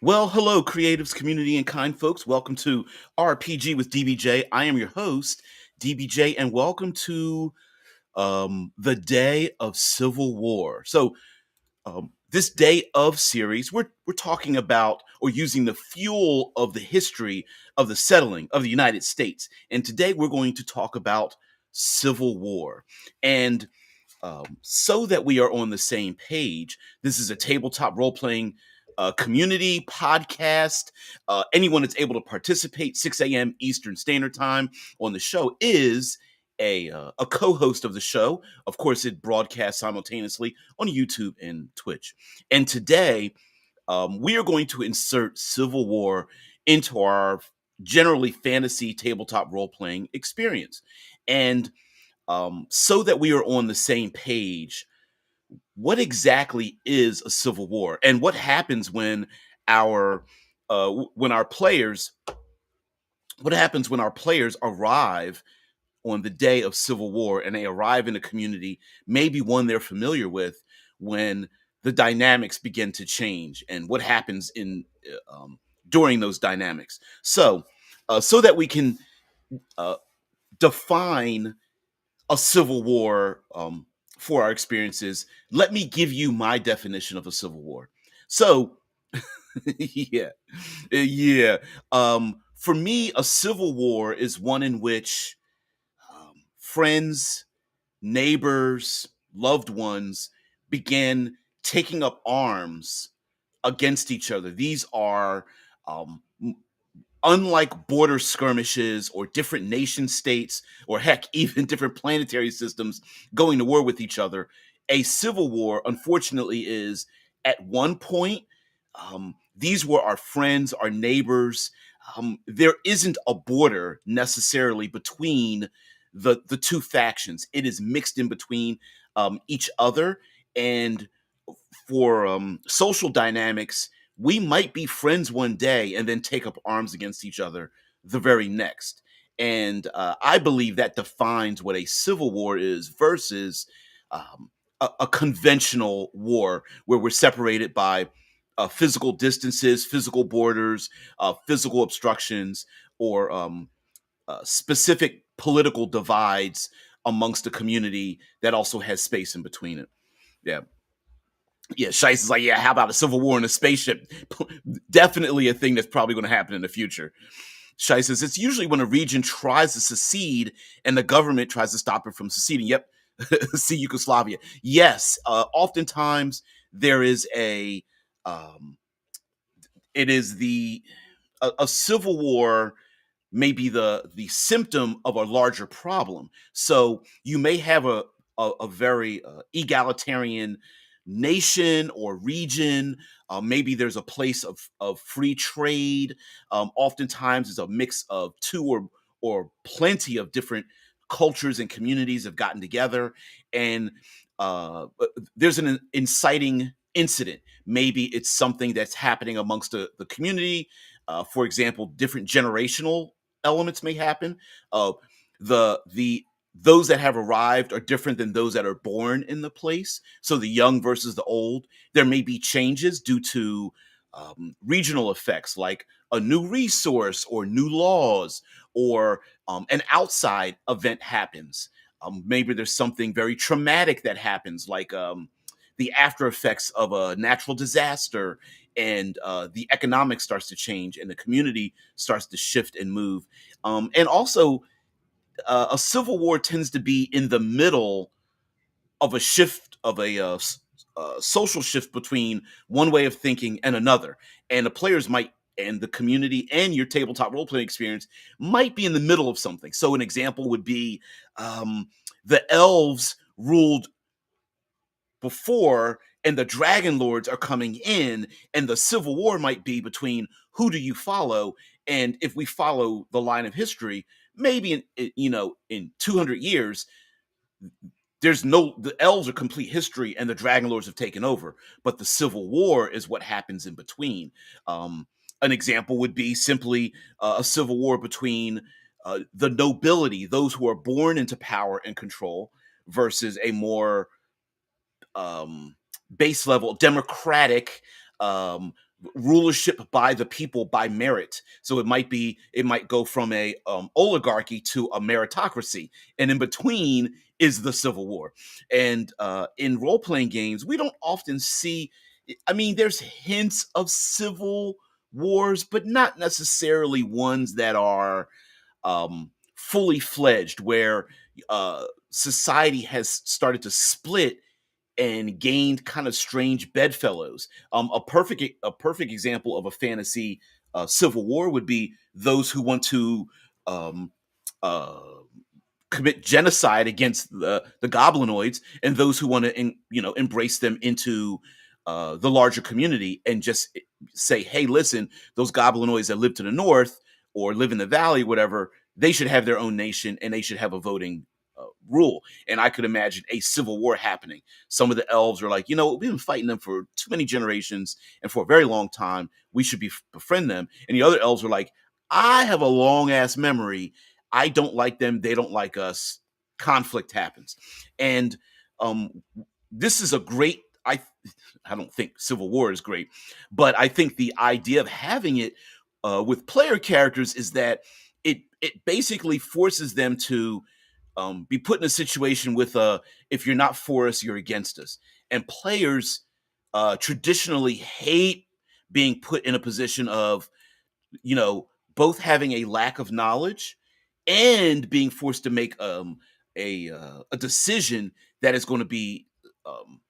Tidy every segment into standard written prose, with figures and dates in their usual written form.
Well, hello, creatives, community, and kind folks. Welcome to RPG with DBJ. I am your host, DBJ, and welcome to the Day of Civil War. This Day of series, we're talking about or using the fuel of the history of the settling of the United States. And today we're going to talk about Civil War. And so that we are on the same page, this is a tabletop role playing community podcast. Anyone that's able to participate, 6 a.m. Eastern Standard Time on the show is a co-host of the show. Of course, it broadcasts simultaneously on YouTube and Twitch. And today, we are going to insert Civil War into our generally fantasy tabletop role playing experience. And so that we are on the same page, what exactly is a civil war, and what happens when our when our players what happens when our players arrive on the day of civil war and they arrive in a community, maybe one they're familiar with, when the dynamics begin to change, and what happens in during those dynamics. So that we can uh, define a civil war for our experiences, let me give you my definition of a civil war. So, yeah, yeah. For me, a civil war is one in which friends, neighbors, loved ones begin taking up arms against each other. These are um, unlike border skirmishes or different nation states, or heck, even different planetary systems going to war with each other. A civil war, unfortunately, is at one point, these were our friends, our neighbors. There isn't a border necessarily between the two factions. It is mixed in between each other. And for social dynamics, we might be friends one day and then take up arms against each other the very next. And I believe that defines what a civil war is versus a conventional war where we're separated by physical distances, physical borders, physical obstructions, or specific political divides amongst a community that also has space in between it. Yeah. Yeah, Shice is like, yeah, how about a civil war in a spaceship? Definitely a thing that's probably going to happen in the future. Shice says, it's usually when a region tries to secede and the government tries to stop it from seceding. Yep. See Yugoslavia. Yes. Oftentimes there is um, it is a civil war may be the symptom of a larger problem. So you may have a very egalitarian nation or region. Maybe there's a place of free trade. Oftentimes, it's a mix of two or plenty of different cultures and communities have gotten together, and there's an inciting incident. Maybe it's something that's happening amongst the community. For example, different generational elements may happen. The those that have arrived are different than those that are born in the place. So the young versus the old. There may be changes due to regional effects, like a new resource or new laws, or an outside event happens. Maybe there's something very traumatic that happens, like the after effects of a natural disaster, and the economic starts to change and the community starts to shift and move. And also, a civil war tends to be in the middle of a shift of a social shift between one way of thinking and another. And the players might, and the community and your tabletop role playing experience might be in the middle of something. So, an example would be the elves ruled before, and the dragon lords are coming in, and the civil war might be between who do you follow. And if we follow the line of history, maybe in 200 years, the elves are complete history and the dragon lords have taken over, but the civil war is what happens in between. An example would be simply a civil war between the nobility, those who are born into power and control, versus a more base level democratic, um, rulership by the people by merit. So it might go from a oligarchy to a meritocracy, and in between is the civil war. And in role playing games, we don't often see. I mean, there's hints of civil wars, but not necessarily ones that are fully fledged, where society has started to split and gained kind of strange bedfellows. A perfect example of a fantasy civil war would be those who want to um, uh, commit genocide against the goblinoids, and those who want to embrace them into the larger community, and just say, hey, listen, those goblinoids that live to the north or live in the valley, whatever, they should have their own nation and they should have a voting rule. And I could imagine a civil war happening. Some of the elves are like, you know, we've been fighting them for too many generations and for a very long time. We should befriend them. And the other elves are like, I have a long ass memory. I don't like them. They don't like us. Conflict happens. And um, this is a great, I don't think Civil War is great, but I think the idea of having it with player characters is that it basically forces them to be put in a situation with if you're not for us, you're against us. And players traditionally hate being put in a position of, you know, both having a lack of knowledge and being forced to make a decision that is going to be um,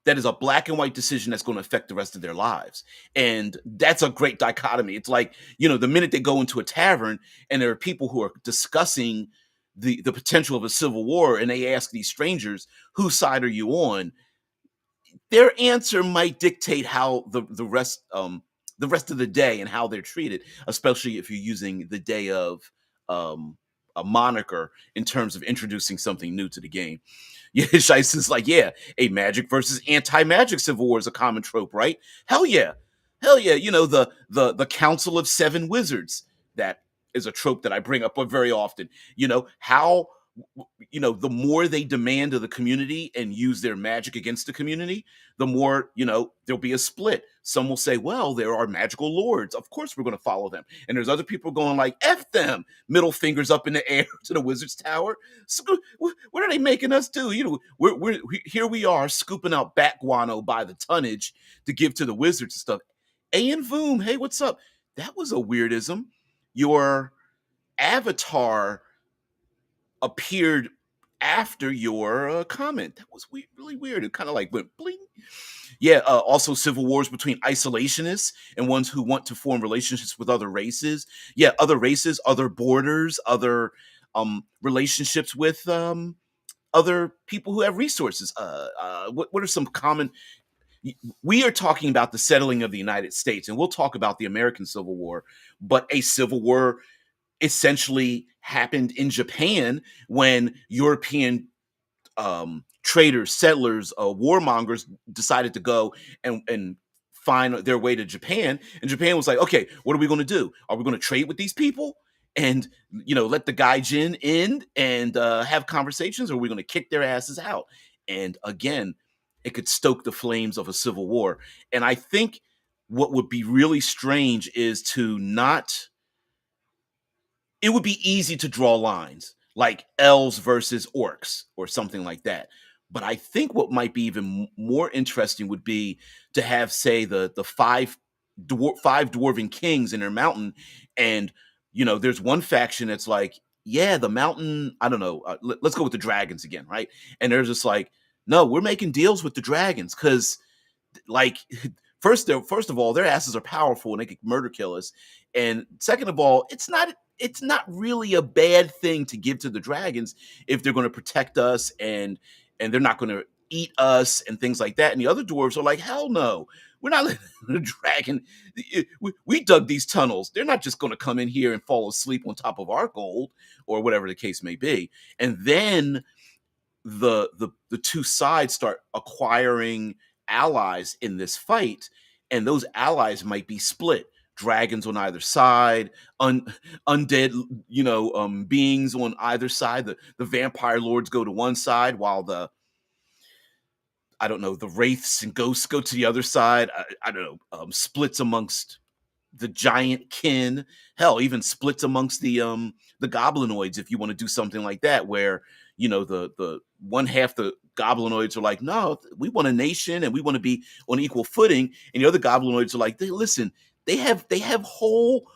that is a black and white decision that's going to affect the rest of their lives. And that's a great dichotomy. It's like, you know, the minute they go into a tavern and there are people who are discussing the potential of a civil war, and they ask these strangers, whose side are you on? Their answer might dictate how the rest of the day and how they're treated, especially if you're using the day of a moniker in terms of introducing something new to the game. Yeah, Shice is like, yeah, a magic versus anti-magic civil war is a common trope, right? Hell yeah. Hell yeah. You know, the Council of Seven Wizards. That is a trope that I bring up very often. You know, how the more they demand of the community and use their magic against the community, the more, there'll be a split. Some will say, well, there are magical lords, of course we're going to follow them. And there's other people going like, F them, middle fingers up in the air to the wizard's tower. What are they making us do? Here we are scooping out bat guano by the tonnage to give to the wizards and stuff. And Voom, hey, what's up? That was a weirdism. Your avatar appeared after your comment. That was really weird. It kind of like went bling. Yeah. Also, civil wars between isolationists and ones who want to form relationships with other races. Yeah, other races, other borders, other relationships with other people who have resources. What are some common? We are talking about the settling of the United States, and we'll talk about the American Civil War. But a civil war essentially happened in Japan when European traders, settlers, warmongers decided to go and find their way to Japan. And Japan was like, okay, what are we going to do? Are we going to trade with these people and let the gaijin in and have conversations, or are we going to kick their asses out? And again, it could stoke the flames of a civil war. And I think what would be really strange is to not it would be easy to draw lines like elves versus orcs or something like that. But I think what might be even more interesting would be to have, say, the five dwarven kings in their mountain, and there's one faction that's like, yeah, the mountain. I don't know. Let's go with the dragons again, right? And there's just like, no, we're making deals with the dragons because like first of all, their asses are powerful and they can murder kill us. And second of all, it's not really a bad thing to give to the dragons if they're going to protect us and they're not going to eat us and things like that. And the other dwarves are like, hell no, we're not letting the dragon. We dug these tunnels. They're not just going to come in here and fall asleep on top of our gold or whatever the case may be. And then the two sides start acquiring allies in this fight, and those allies might be split. Dragons on either side, undead, beings on either side. The vampire lords go to one side, while I don't know, the wraiths and ghosts go to the other side. I don't know, splits amongst the giant kin. Hell, even splits amongst the goblinoids if you want to do something like that, where the one half the goblinoids are like, no, we want a nation and we want to be on equal footing, and the other goblinoids are like, listen, they have whole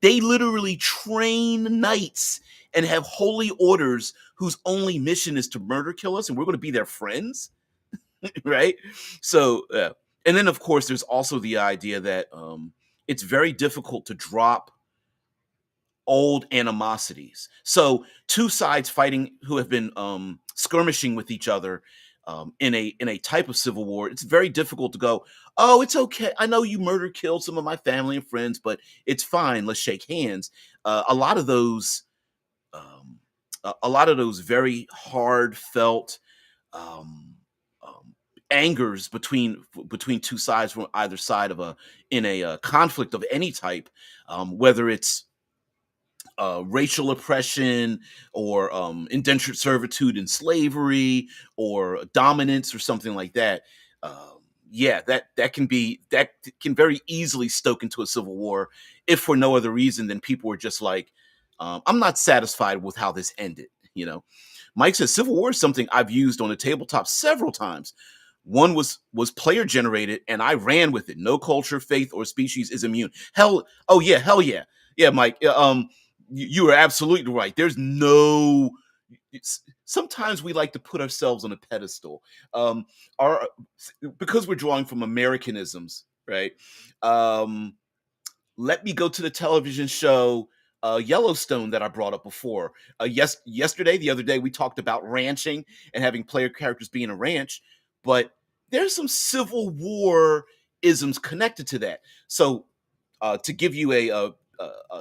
they literally train knights and have holy orders whose only mission is to murder kill us, and we're going to be their friends. Right? So, and then of course, there's also the idea that it's very difficult to drop old animosities. So, two sides fighting who have been skirmishing with each other in a type of civil war, it's very difficult to go, oh, it's okay. I know you murder killed some of my family and friends, but it's fine. Let's shake hands. A lot of those, um, a lot of those very heartfelt um, angers between two sides from either side of a in a conflict of any type, whether it's racial oppression or indentured servitude and slavery or dominance or something like that. Yeah, that can very easily stoke into a civil war, if for no other reason than people were just like, I'm not satisfied with how this ended. Mike says Civil War is something I've used on a tabletop several times. One was player generated, and I ran with it. No culture, faith, or species is immune. Hell, oh yeah, hell yeah, yeah, Mike. You are absolutely right. There's no. Sometimes we like to put ourselves on a pedestal. Our Because we're drawing from Americanisms, right? Um, Let me go to the television show Yellowstone that I brought up before. The other day, we talked about ranching and having player characters be in a ranch, but there's some Civil War isms connected to that. So, to give you a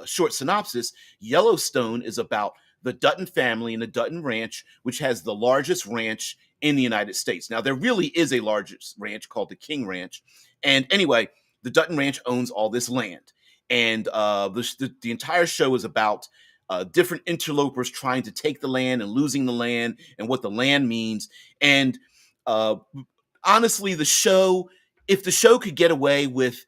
short synopsis, Yellowstone is about the Dutton family and the Dutton Ranch, which has the largest ranch in the United States. Now, there really is a largest ranch called the King Ranch. And anyway, the Dutton Ranch owns all this land. And the entire show is about different interlopers trying to take the land and losing the land and what the land means. And uh, honestly, if the show could get away with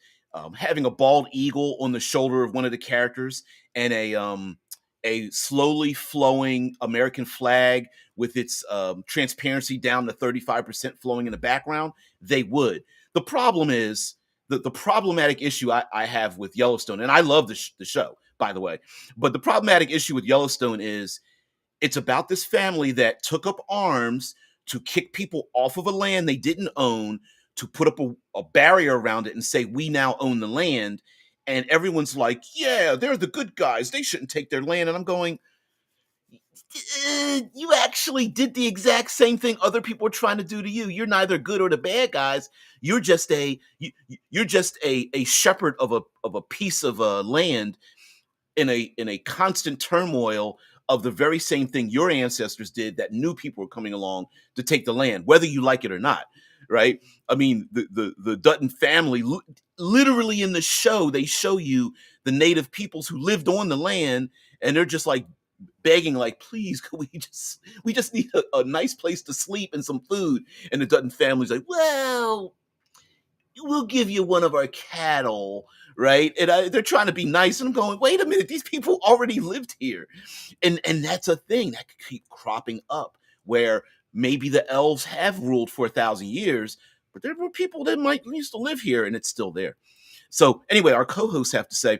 having a bald eagle on the shoulder of one of the characters and a slowly flowing American flag with its transparency down to 35% flowing in the background, they would. The problem is the problematic issue I have with Yellowstone, and I love the show, by the way, but the problematic issue with Yellowstone is it's about this family that took up arms to kick people off of a land they didn't own, to put up a barrier around it and say, we now own the land. And everyone's like, yeah, they're the good guys. They shouldn't take their land. And I'm going, you actually did the exact same thing other people are trying to do to you. You're neither good or the bad guys. You're just a shepherd of a piece of land in a constant turmoil of the very same thing your ancestors did, that new people were coming along to take the land, whether you like it or not. Right? I mean, the Dutton family, literally in the show, they show you the native peoples who lived on the land, and they're just like begging, like, please, could we just need a nice place to sleep and some food. And the Dutton family's like, well, we'll give you one of our cattle, right? And they're trying to be nice, and I'm going, wait a minute, these people already lived here. And that's a thing that could keep cropping up, where maybe the elves have ruled for 1,000 years, but there were people that might used to live here, and it's still there. So anyway, our co-hosts have to say,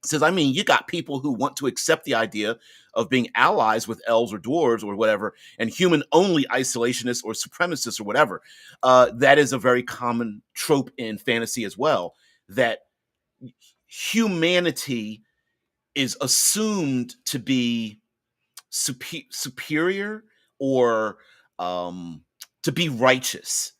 says, I mean, you got people who want to accept the idea of being allies with elves or dwarves or whatever, and human only isolationists or supremacists or whatever. That is a very common trope in fantasy as well, that humanity is assumed to be superior, or to be righteous,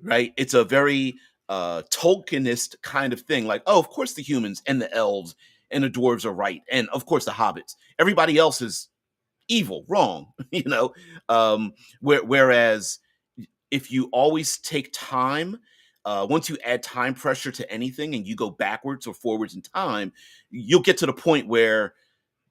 right? It's a very Tolkienist kind of thing. Like, oh, of course the humans and the elves and the dwarves are right, and of course the hobbits. Everybody else is evil, wrong, whereas if you always take time, once you add time pressure to anything and you go backwards or forwards in time, you'll get to the point where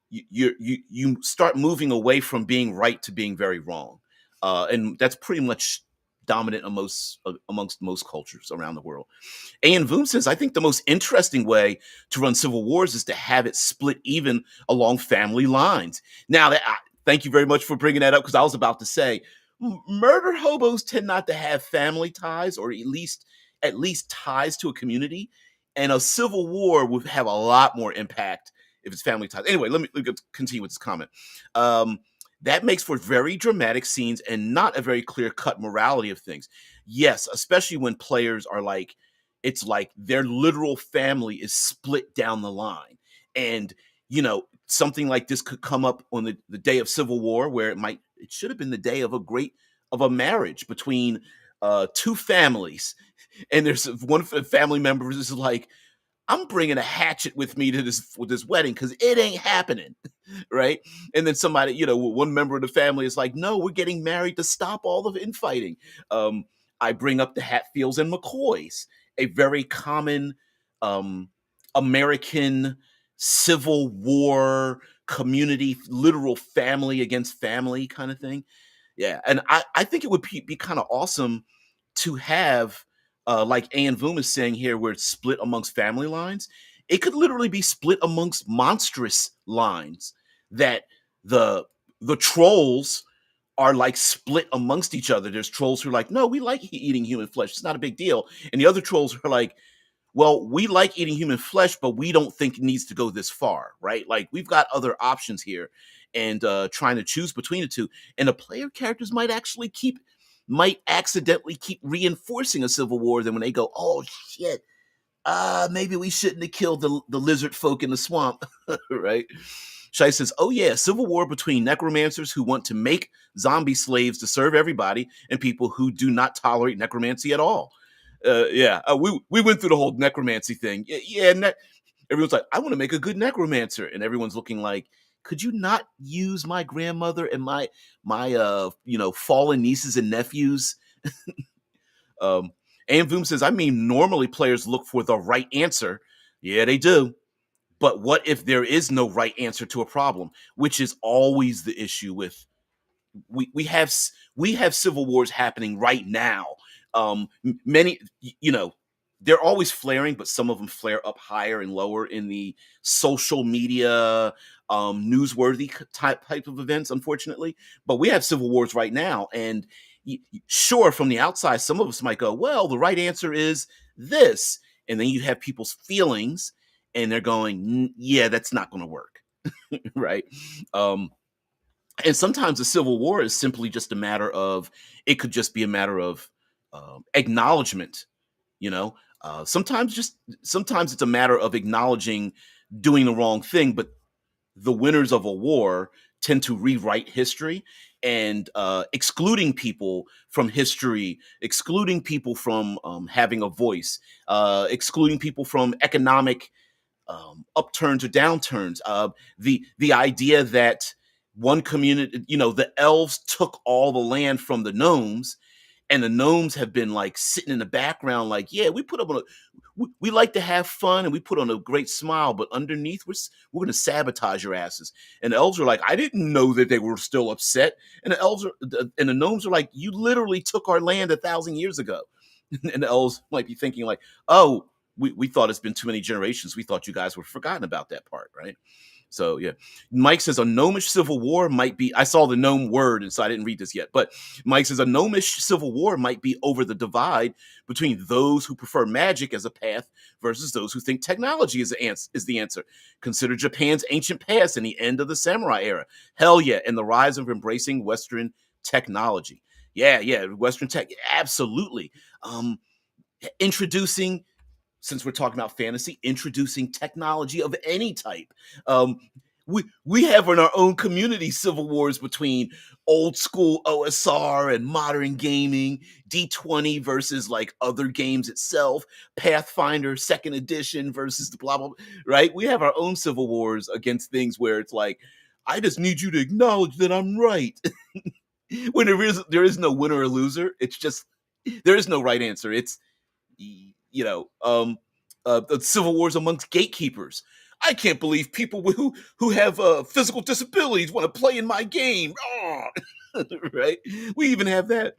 you start moving away from being right to being very wrong, and that's pretty much dominant amongst most cultures around the world. Ian Voom says, I think the most interesting way to run civil wars is to have it split even along family lines. Now, thank you very much for bringing that up because I was about to say, murder hobos tend not to have family ties, or at least ties to a community, and a civil war would have a lot more impact if it's family ties. Anyway, let me continue with this comment. Um, that makes for very dramatic scenes and not a very clear cut morality of things. Yes, especially when players are like, it's like their literal family is split down the line. And, something like this could come up on the day of civil war where it should have been the day of a marriage between two families. And there's one family member is like, I'm bringing a hatchet with me to this wedding because it ain't happening, right? And then somebody, one member of the family is like, "No, we're getting married to stop all the infighting." I bring up the Hatfields and McCoys, a very common um, American Civil War community, literal family against family kind of thing. Yeah, and I think it would be kind of awesome to have, like Ann Voom is saying here, where it's split amongst family lines. It could literally be split amongst monstrous lines that the the trolls are like split amongst each other. There's trolls who are like, no, we like eating human flesh. It's not a big deal. And the other trolls are like, well, we like eating human flesh, but we don't think it needs to go this far, right? Like we've got other options here, and trying to choose between the two. And the player characters might accidentally keep reinforcing a civil war. Then when they go, oh shit, maybe we shouldn't have killed the lizard folk in the swamp, right? Shai says, oh yeah, civil war between necromancers who want to make zombie slaves to serve everybody and people who do not tolerate necromancy at all. Yeah, we went through the whole necromancy thing. Yeah, everyone's like, I want to make a good necromancer, and everyone's looking like, could you not use my grandmother and my fallen nieces and nephews? um, and Voom says, I mean, normally players look for the right answer. Yeah, they do. But what if there is no right answer to a problem, which is always the issue with we have civil wars happening right now. Many, they're always flaring, but some of them flare up higher and lower in the social media, newsworthy type of events, unfortunately. But we have civil wars right now, and sure, from the outside, some of us might go, well, the right answer is this. And then you have people's feelings, and they're going, yeah, that's not going to work. Right. And sometimes a civil war is simply just a matter of, it could just be a matter of acknowledgement. you know sometimes it's a matter of acknowledging doing the wrong thing, but the winners of a war tend to rewrite history, and excluding people from history, excluding people from having a voice, excluding people from economic upturns or downturns. The idea that one community, the elves took all the land from the gnomes, and the gnomes have been like sitting in the background, like, yeah, we put up on we like to have fun and we put on a great smile, but underneath we're going to sabotage your asses. And the elves are like, I didn't know that they were still upset. And the gnomes are like, you literally took our land 1,000 years ago. And the elves might be thinking like, oh, we thought it's been too many generations. We thought you guys were forgotten about that part, right? So yeah, Mike says a gnomish civil war might be. I saw the gnome word, and so I didn't read this yet. But Mike says a gnomish civil war might be over the divide between those who prefer magic as a path versus those who think technology is the answer. Consider Japan's ancient past and the end of the samurai era. Hell yeah, and the rise of embracing Western technology. Yeah, Western tech, absolutely. Introducing, since we're talking about fantasy, introducing technology of any type. Um, we have in our own community civil wars between old school OSR and modern gaming, D20 versus like other games itself, Pathfinder second edition versus the blah blah, right? We have our own civil wars against things where it's like, I just need you to acknowledge that I'm right. When there is no winner or loser. It's just, there is no right answer. It's, the civil wars amongst gatekeepers. I can't believe people who have physical disabilities want to play in my game. Oh! Right? We even have that.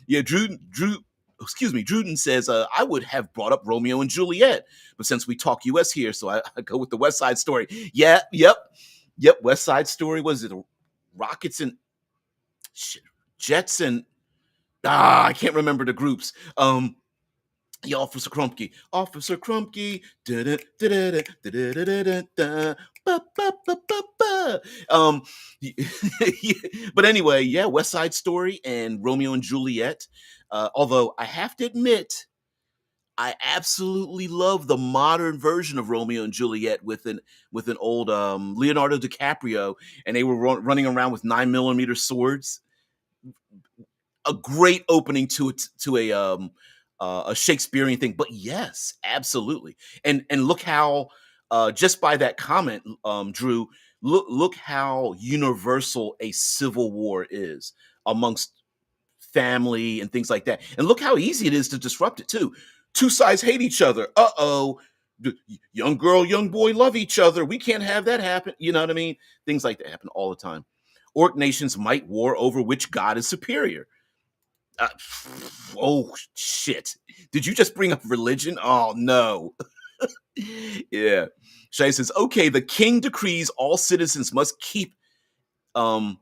Yeah, Druden says, I would have brought up Romeo and Juliet, but since we talk US here, so I go with the West Side Story. Yeah, yep. West Side Story. Was it Rockets and shit, Jets and I can't remember the groups. Yeah, Officer Crumpke, da-da-da-da-da-da-da-da-da, ba, ba, ba, ba, ba. Yeah, but anyway, yeah, West Side Story and Romeo and Juliet. Although I have to admit, I absolutely love the modern version of Romeo and Juliet with an old Leonardo DiCaprio, and they were running around with 9mm swords. A great opening to a Shakespearean thing. But yes, absolutely. And look how just by that comment, Drew, look how universal a civil war is amongst family and things like that. And look how easy it is to disrupt it too. Two sides hate each other. Uh-oh. Young girl, young boy love each other. We can't have that happen. You know what I mean? Things like that happen all the time. Orc nations might war over which god is superior. Uh, oh shit! Did you just bring up religion? Oh no! Yeah, Shai says, okay. The king decrees all citizens must um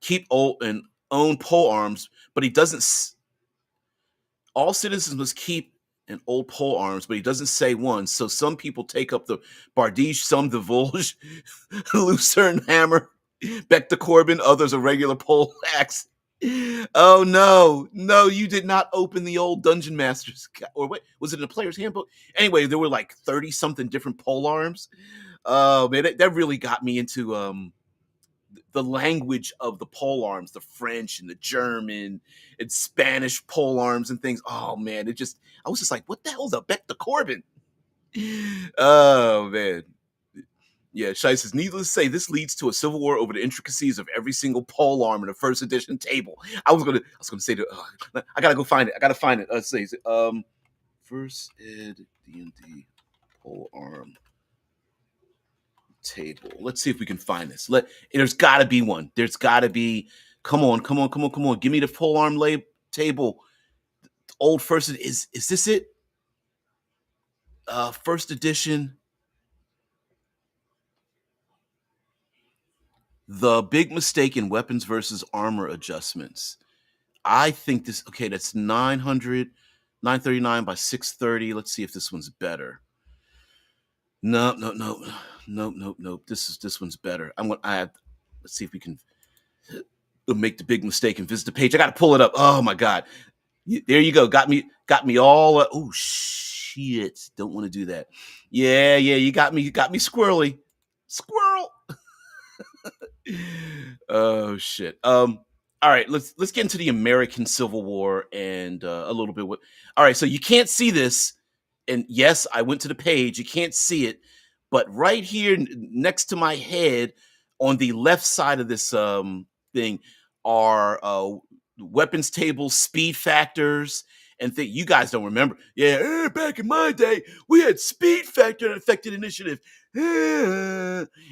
keep old and own pole arms, but he doesn't. All citizens must keep and old pole arms, but he doesn't say one. So some people take up the bardiche, some the Volge, Lucerne hammer, Beck the Corbin, others a regular pole axe. Oh no, you did not open the old Dungeon Masters, or what was it in the player's handbook? Anyway, there were like 30 something different pole arms. Oh man, that really got me into the language of the pole arms, the French and the German and Spanish pole arms and things. Oh man, I was just like, what the hell's a Beck the Corbin? Oh man. Yeah, Shai says, needless to say, this leads to a civil war over the intricacies of every single pole arm in the first edition table. I was gonna say that. I gotta go find it. Let's see. First ed D&D pole arm table. Let's see if we can find this. There's got to be one. There's got to be. Come on. Give me the pole arm table. Old first is this it? First edition. The big mistake in weapons versus armor adjustments. I think this. Okay, that's 939 by 630. Let's see if this one's better. No. This one's better. Let's see if we can make the big mistake and visit the page. I got to pull it up. Oh my god. There you go. Got me all. Oh shit! Don't want to do that. Yeah. You got me. Squirrely. Squirrel. Oh shit. All right. Let's get into the American Civil War and a little bit. All right. So you can't see this, and yes, I went to the page. You can't see it, but right here next to my head, on the left side of this thing, are weapons tables, speed factors, and you guys don't remember. Yeah, back in my day, we had speed factor that affected initiative.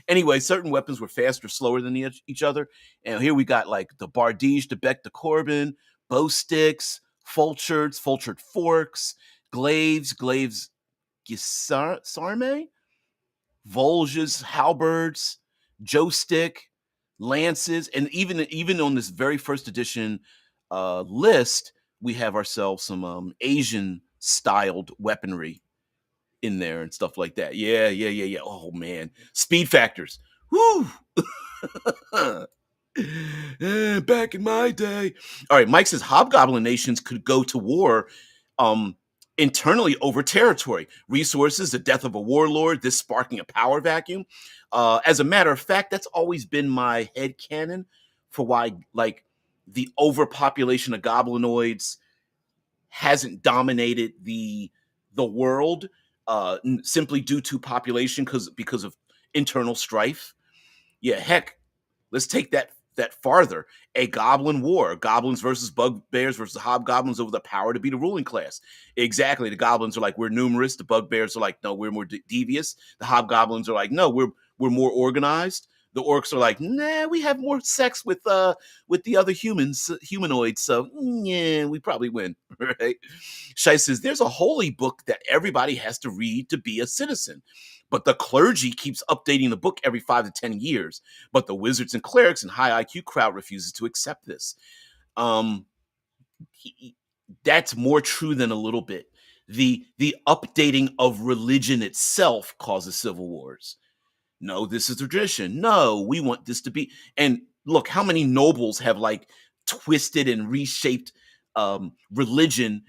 Anyway, certain weapons were faster, slower than each other. And here we got like the bardiche, the Beck, the Corbin, bow sticks, fulchers, fulchered forks, glaives, sarme, Volges, halberds, joystick, lances, and even on this very first edition list, we have ourselves some Asian styled weaponry in there and stuff like that. Yeah. Oh man, speed factors. Whoo! Back in my day. All right, Mike says hobgoblin nations could go to war internally over territory, resources, the death of a warlord, this sparking a power vacuum. As a matter of fact, that's always been my headcanon for why, like, the overpopulation of goblinoids hasn't dominated the world simply due to population because of internal strife. Yeah, heck, let's take that farther. A goblin war, goblins versus bugbears versus hobgoblins over the power to be the ruling class. Exactly. The goblins are like, we're numerous. The bugbears are like, no, we're more devious. The hobgoblins are like, no, we're more organized. The orcs are like, nah, we have more sex with the other humanoids, so yeah, we probably win, right? Shai says there's a holy book that everybody has to read to be a citizen, but the clergy keeps updating the book every 5 to 10 years. But the wizards and clerics and high IQ crowd refuses to accept this. Um, that's more true than a little bit. The updating of religion itself causes civil wars. No, this is tradition. No, we want this to be. And look, how many nobles have like twisted and reshaped religion,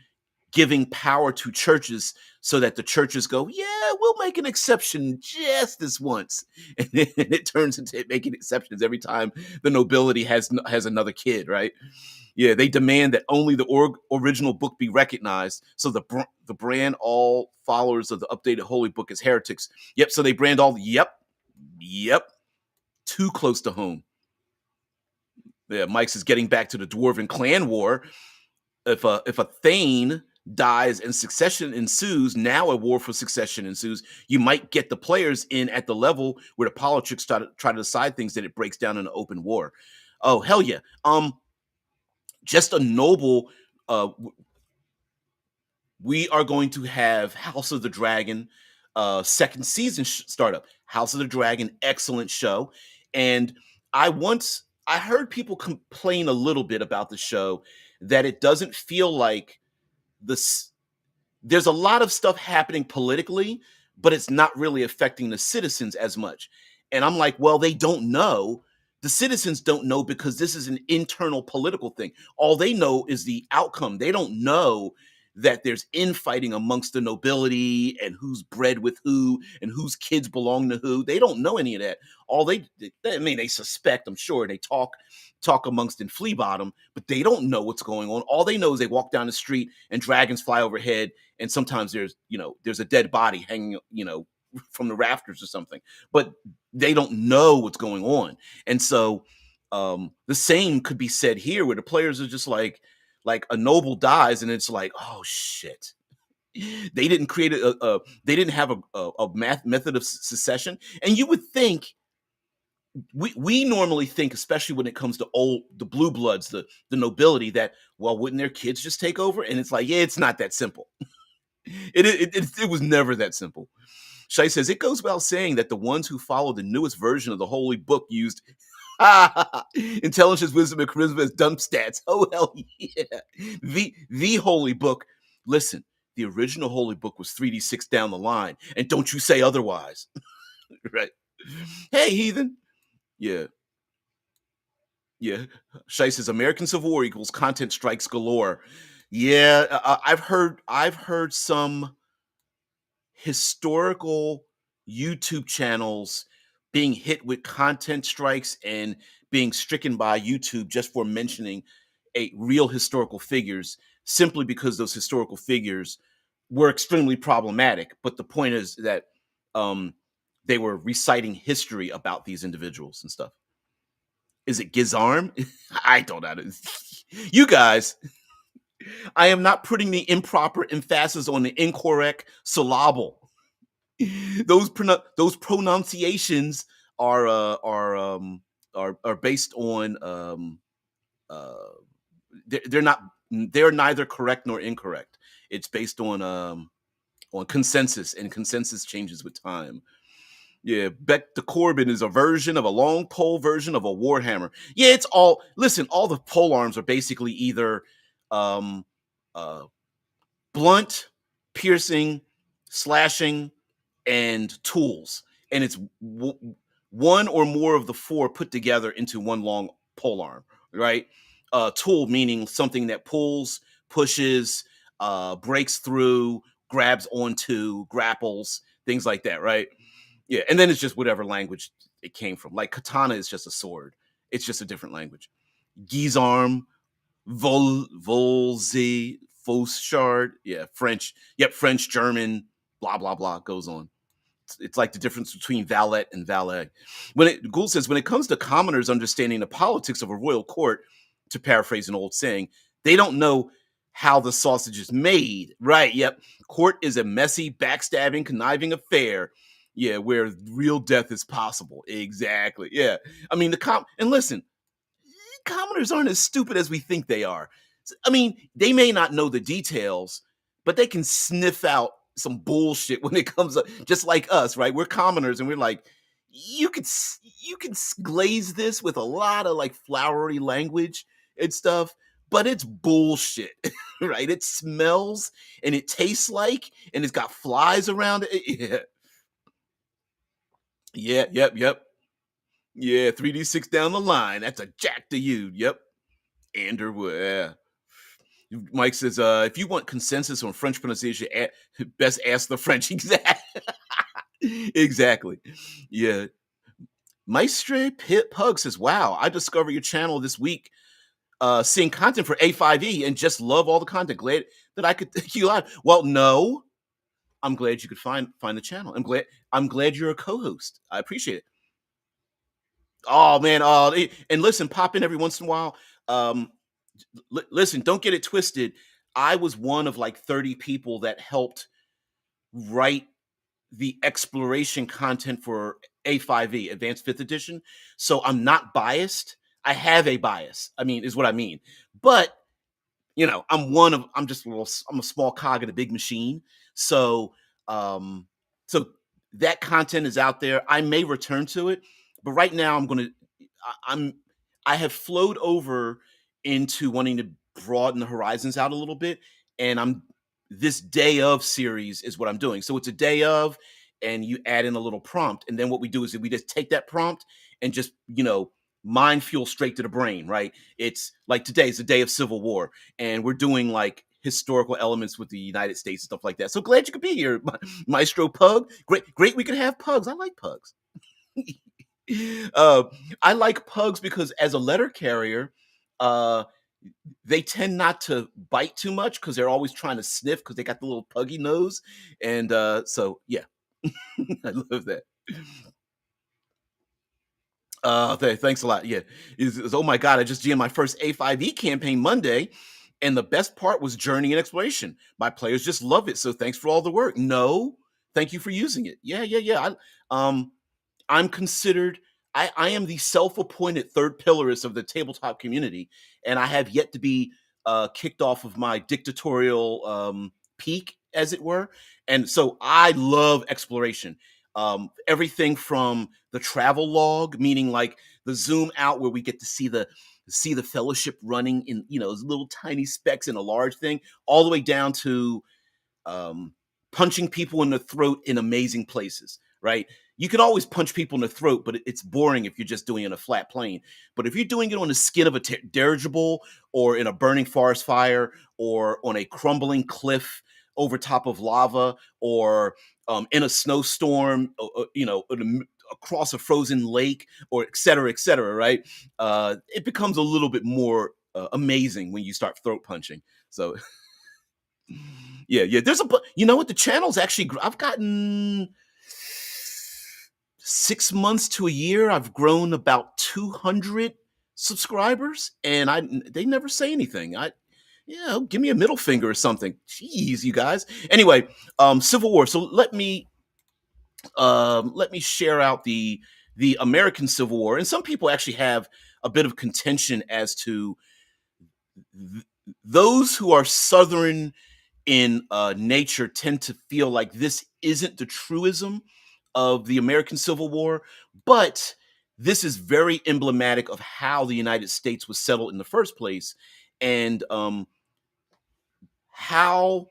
giving power to churches so that the churches go, yeah, we'll make an exception just this once, and then it turns into making exceptions every time the nobility has another kid, right? Yeah, they demand that only the original book be recognized. So the brand all followers of the updated holy book as heretics. Yep. So they brand all. Yep. Too close to home. Yeah, Mike's is getting back to the dwarven clan war. If a thane dies and succession ensues, now a war for succession ensues. You might get the players in at the level where the politics try to decide things that it breaks down in an open war. Oh hell yeah. Just a noble. We are going to have House of the Dragon second season startup. House of the Dragon, excellent show. And I heard people complain a little bit about the show that it doesn't feel like this. There's a lot of stuff happening politically, but it's not really affecting the citizens as much. And I'm like, well, they don't know. The citizens don't know because this is an internal political thing. All they know is the outcome. They don't know that there's infighting amongst the nobility and who's bred with who and whose kids belong to who. They don't know any of that. All I mean, they suspect, I'm sure, they talk amongst in flea bottom, but they don't know what's going on. All they know is they walk down the street and dragons fly overhead, and sometimes there's a dead body hanging, from the rafters or something, but they don't know what's going on. And so the same could be said here, where the players are just like a noble dies and it's like, oh shit, they didn't create they didn't have a method of secession. And you would think, we normally think, especially when it comes to the blue bloods, the nobility, that, well, wouldn't their kids just take over? And it's like, yeah, it's not that simple. It was never that simple. Shai says it goes without saying that the ones who follow the newest version of the holy book used intelligence, wisdom, and charisma as dump stats. Oh hell yeah! The holy book. Listen, the original holy book was 3d6 down the line, and don't you say otherwise. Right? Hey, heathen. Yeah, yeah. Shai says American Civil War equals content strikes galore. Yeah, I've heard some historical YouTube channels being hit with content strikes and being stricken by YouTube just for mentioning a real historical figures, simply because those historical figures were extremely problematic. But the point is that um, they were reciting history about these individuals and stuff. Is it Gizarm? I don't know. You guys, I am not putting the improper emphasis on the incorrect syllable. Those pronunciations are based on uh they're neither correct nor incorrect. It's based on consensus, and consensus changes with time. Yeah, Beck the Corbin is a version of a long pole version of a warhammer. Yeah, it's all, listen, all the pole arms are basically either um uh blunt, piercing, slashing, and tools. And it's one or more of the four put together into one long pole arm, right? Tool meaning something that pulls, pushes, breaks through, grabs onto, grapples, things like that, right? Yeah, and then it's just whatever language it came from. Like katana is just a sword; it's just a different language. Gizarm, Volzy, Fauchard, yeah, French, yep, French, German, blah blah blah, goes on. It's like the difference between valet and valet. Gould says, when it comes to commoners understanding the politics of a royal court, to paraphrase an old saying, they don't know how the sausage is made. Right? Yep. Court is a messy, backstabbing, conniving affair. Yeah, where real death is possible. Exactly. Yeah. I mean, and listen, commoners aren't as stupid as we think they are. I mean, they may not know the details, but they can sniff out some bullshit when it comes up. Just like us, right? We're commoners, and we're like, you can glaze this with a lot of like flowery language and stuff, but it's bullshit, right? It smells and it tastes like, and it's got flies around it. Yeah, yep. Yeah, 3D6 down the line. That's a jack to you. Yep. Underwood. Yeah. Mike says, if you want consensus on French pronunciation, best ask the French. Exactly. Exactly. Yeah. Maestre Pit Pug says, wow, I discovered your channel this week, seeing content for A5E and just love all the content. Glad that I could take you live. Well, no, I'm glad you could find the channel. I'm glad you're a co-host. I appreciate it. Oh man, and listen, pop in every once in a while. Um, listen, don't get it twisted. I was one of like 30 people that helped write the exploration content for A5E, Advanced 5th Edition. So I'm not biased. I have a bias. I mean, is what I mean. But I'm a small cog in a big machine. So um so that content is out there. I may return to it, but right now I'm I have flowed over into wanting to broaden the horizons out a little bit, and I'm this day of series is what I'm doing. So it's a day of, and you add in a little prompt, and then what we do is we just take that prompt and just mind fuel straight to the brain, right? It's like today's the day of Civil War, and we're doing like historical elements with the United States and stuff like that. So glad you could be here, Maestro Pug. Great, we could have pugs. I like pugs. uh, I like pugs because as a letter carrier, uh, they tend not to bite too much because they're always trying to sniff because they got the little puggy nose, and so yeah, I love that. Thanks a lot. Yeah, oh my god, I just GM my first A5E campaign Monday, and the best part was journey and exploration. My players just love it, so thanks for all the work. No, thank you for using it. Yeah. I'm considered. I am the self-appointed third pillarist of the tabletop community, and I have yet to be kicked off of my dictatorial peak, as it were. And so I love exploration. Everything from the travel log, meaning like the zoom out where we get to see the fellowship running in those little tiny specks in a large thing, all the way down to punching people in the throat in amazing places, right? You can always punch people in the throat, but it's boring if you're just doing it in a flat plane. But if you're doing it on the skin of a dirigible, or in a burning forest fire, or on a crumbling cliff over top of lava, or in a snowstorm, across a frozen lake, or et cetera, right? It becomes a little bit more amazing when you start throat punching. So yeah. You know what? The channel's actually. I've gotten 6 months to a year. I've grown about 200 subscribers, and they never say anything. Give me a middle finger or something. Jeez, you guys. Anyway, Civil War. So let me share out the American Civil War, and some people actually have a bit of contention as to those who are Southern in nature tend to feel like this isn't the truism of the American Civil War, but this is very emblematic of how the United States was settled in the first place, and how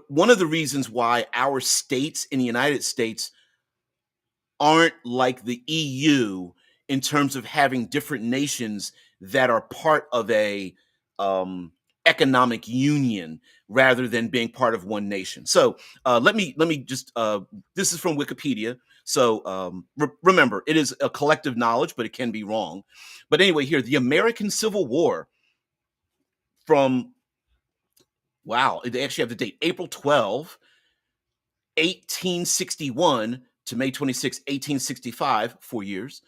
one of the reasons why our states in the United States aren't like the EU in terms of having different nations that are part of a economic union rather than being part of one nation. So let me just this is from Wikipedia. So remember, it is a collective knowledge, but it can be wrong. But anyway, here the American Civil War from wow, they actually have the date April 12, 1861 to May 26, 1865, 4 years,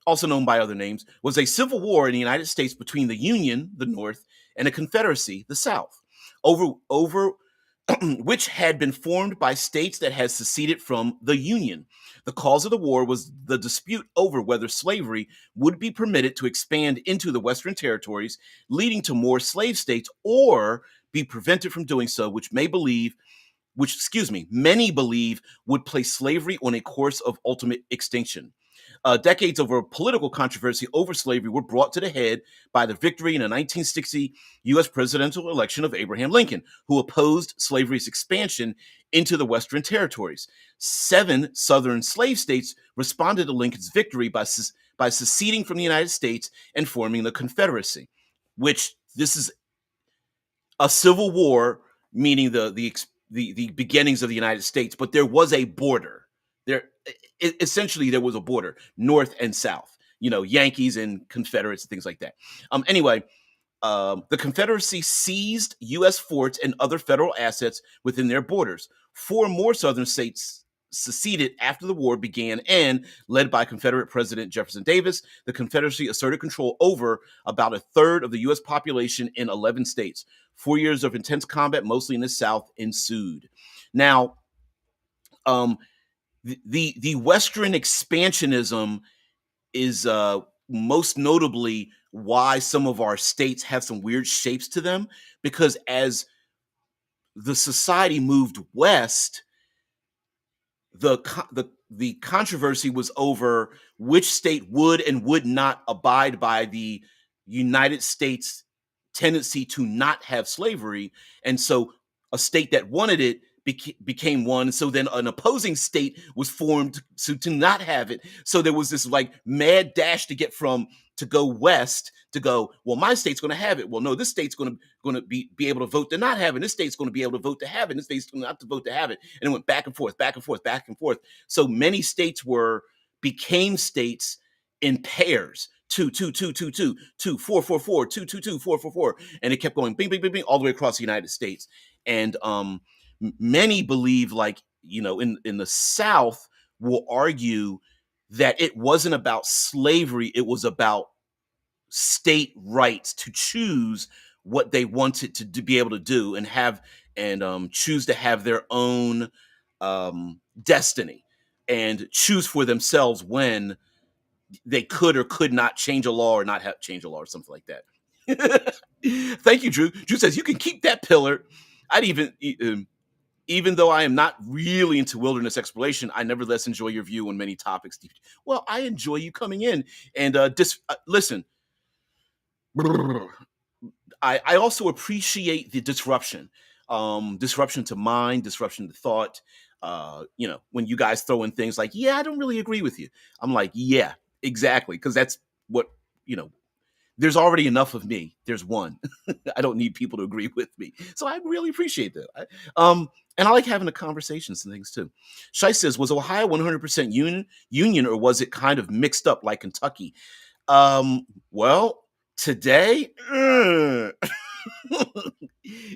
also known by other names, was a civil war in the United States between the Union, the North, and the Confederacy, the South, over which had been formed by states that had seceded from the Union. The cause of the war was the dispute over whether slavery would be permitted to expand into the Western territories, leading to more slave states, or be prevented from doing so, many believe would place slavery on a course of ultimate extinction. Decades of a political controversy over slavery were brought to the head by the victory in the 1960 U.S. presidential election of Abraham Lincoln, who opposed slavery's expansion into the Western territories. 7 Southern slave states responded to Lincoln's victory by seceding from the United States and forming the Confederacy, which this is a civil war, meaning the beginnings of the United States, but there was a border. Essentially there was a border, north and south. Yankees and Confederates and things like that. Anyway, the Confederacy seized U.S. forts and other federal assets within their borders. 4 more Southern states seceded after the war began, and led by Confederate President Jefferson Davis, the Confederacy asserted control over about a third of the U.S. population in 11 states. 4 years of intense combat, mostly in the South, ensued. Now, the Western expansionism is most notably why some of our states have some weird shapes to them, because as the society moved west, the controversy was over which state would and would not abide by the United States tendency to not have slavery. And so a state that wanted it became one. So then an opposing state was formed to not have it. So there was this like mad dash to go west, to go, well, my state's going to have it. Well, no, this state's going to be able to vote to not have it. This state's going to be able to vote to have it. This state's going to have to vote to have it. And it went back and forth, back and forth, back and forth. So many states became states in pairs. 2, 2, 2, 2, 2, 2, 4, 4, 4, 2, 2, 2, 4, 4, 4. And it kept going bing, bing, bing, bing, all the way across the United States. And many believe, like, in the South will argue that it wasn't about slavery. It was about state rights to choose what they wanted to be able to do and have, and choose to have their own destiny and choose for themselves when they could or could not change a law or not have change a law or something like that. Thank you, Drew. Drew says you can keep that pillar. I'd even though I am not really into wilderness exploration, I nevertheless enjoy your view on many topics. Well, I enjoy you coming in and listen. I also appreciate the disruption, disruption to mind, disruption to thought. When you guys throw in things like, yeah, I don't really agree with you. I'm like, yeah, exactly. Because that's what, there's already enough of me. There's one. I don't need people to agree with me. So I really appreciate that. And I like having the conversations and things too. Shai says, was Ohio 100% union, or was it kind of mixed up like Kentucky? Well, today,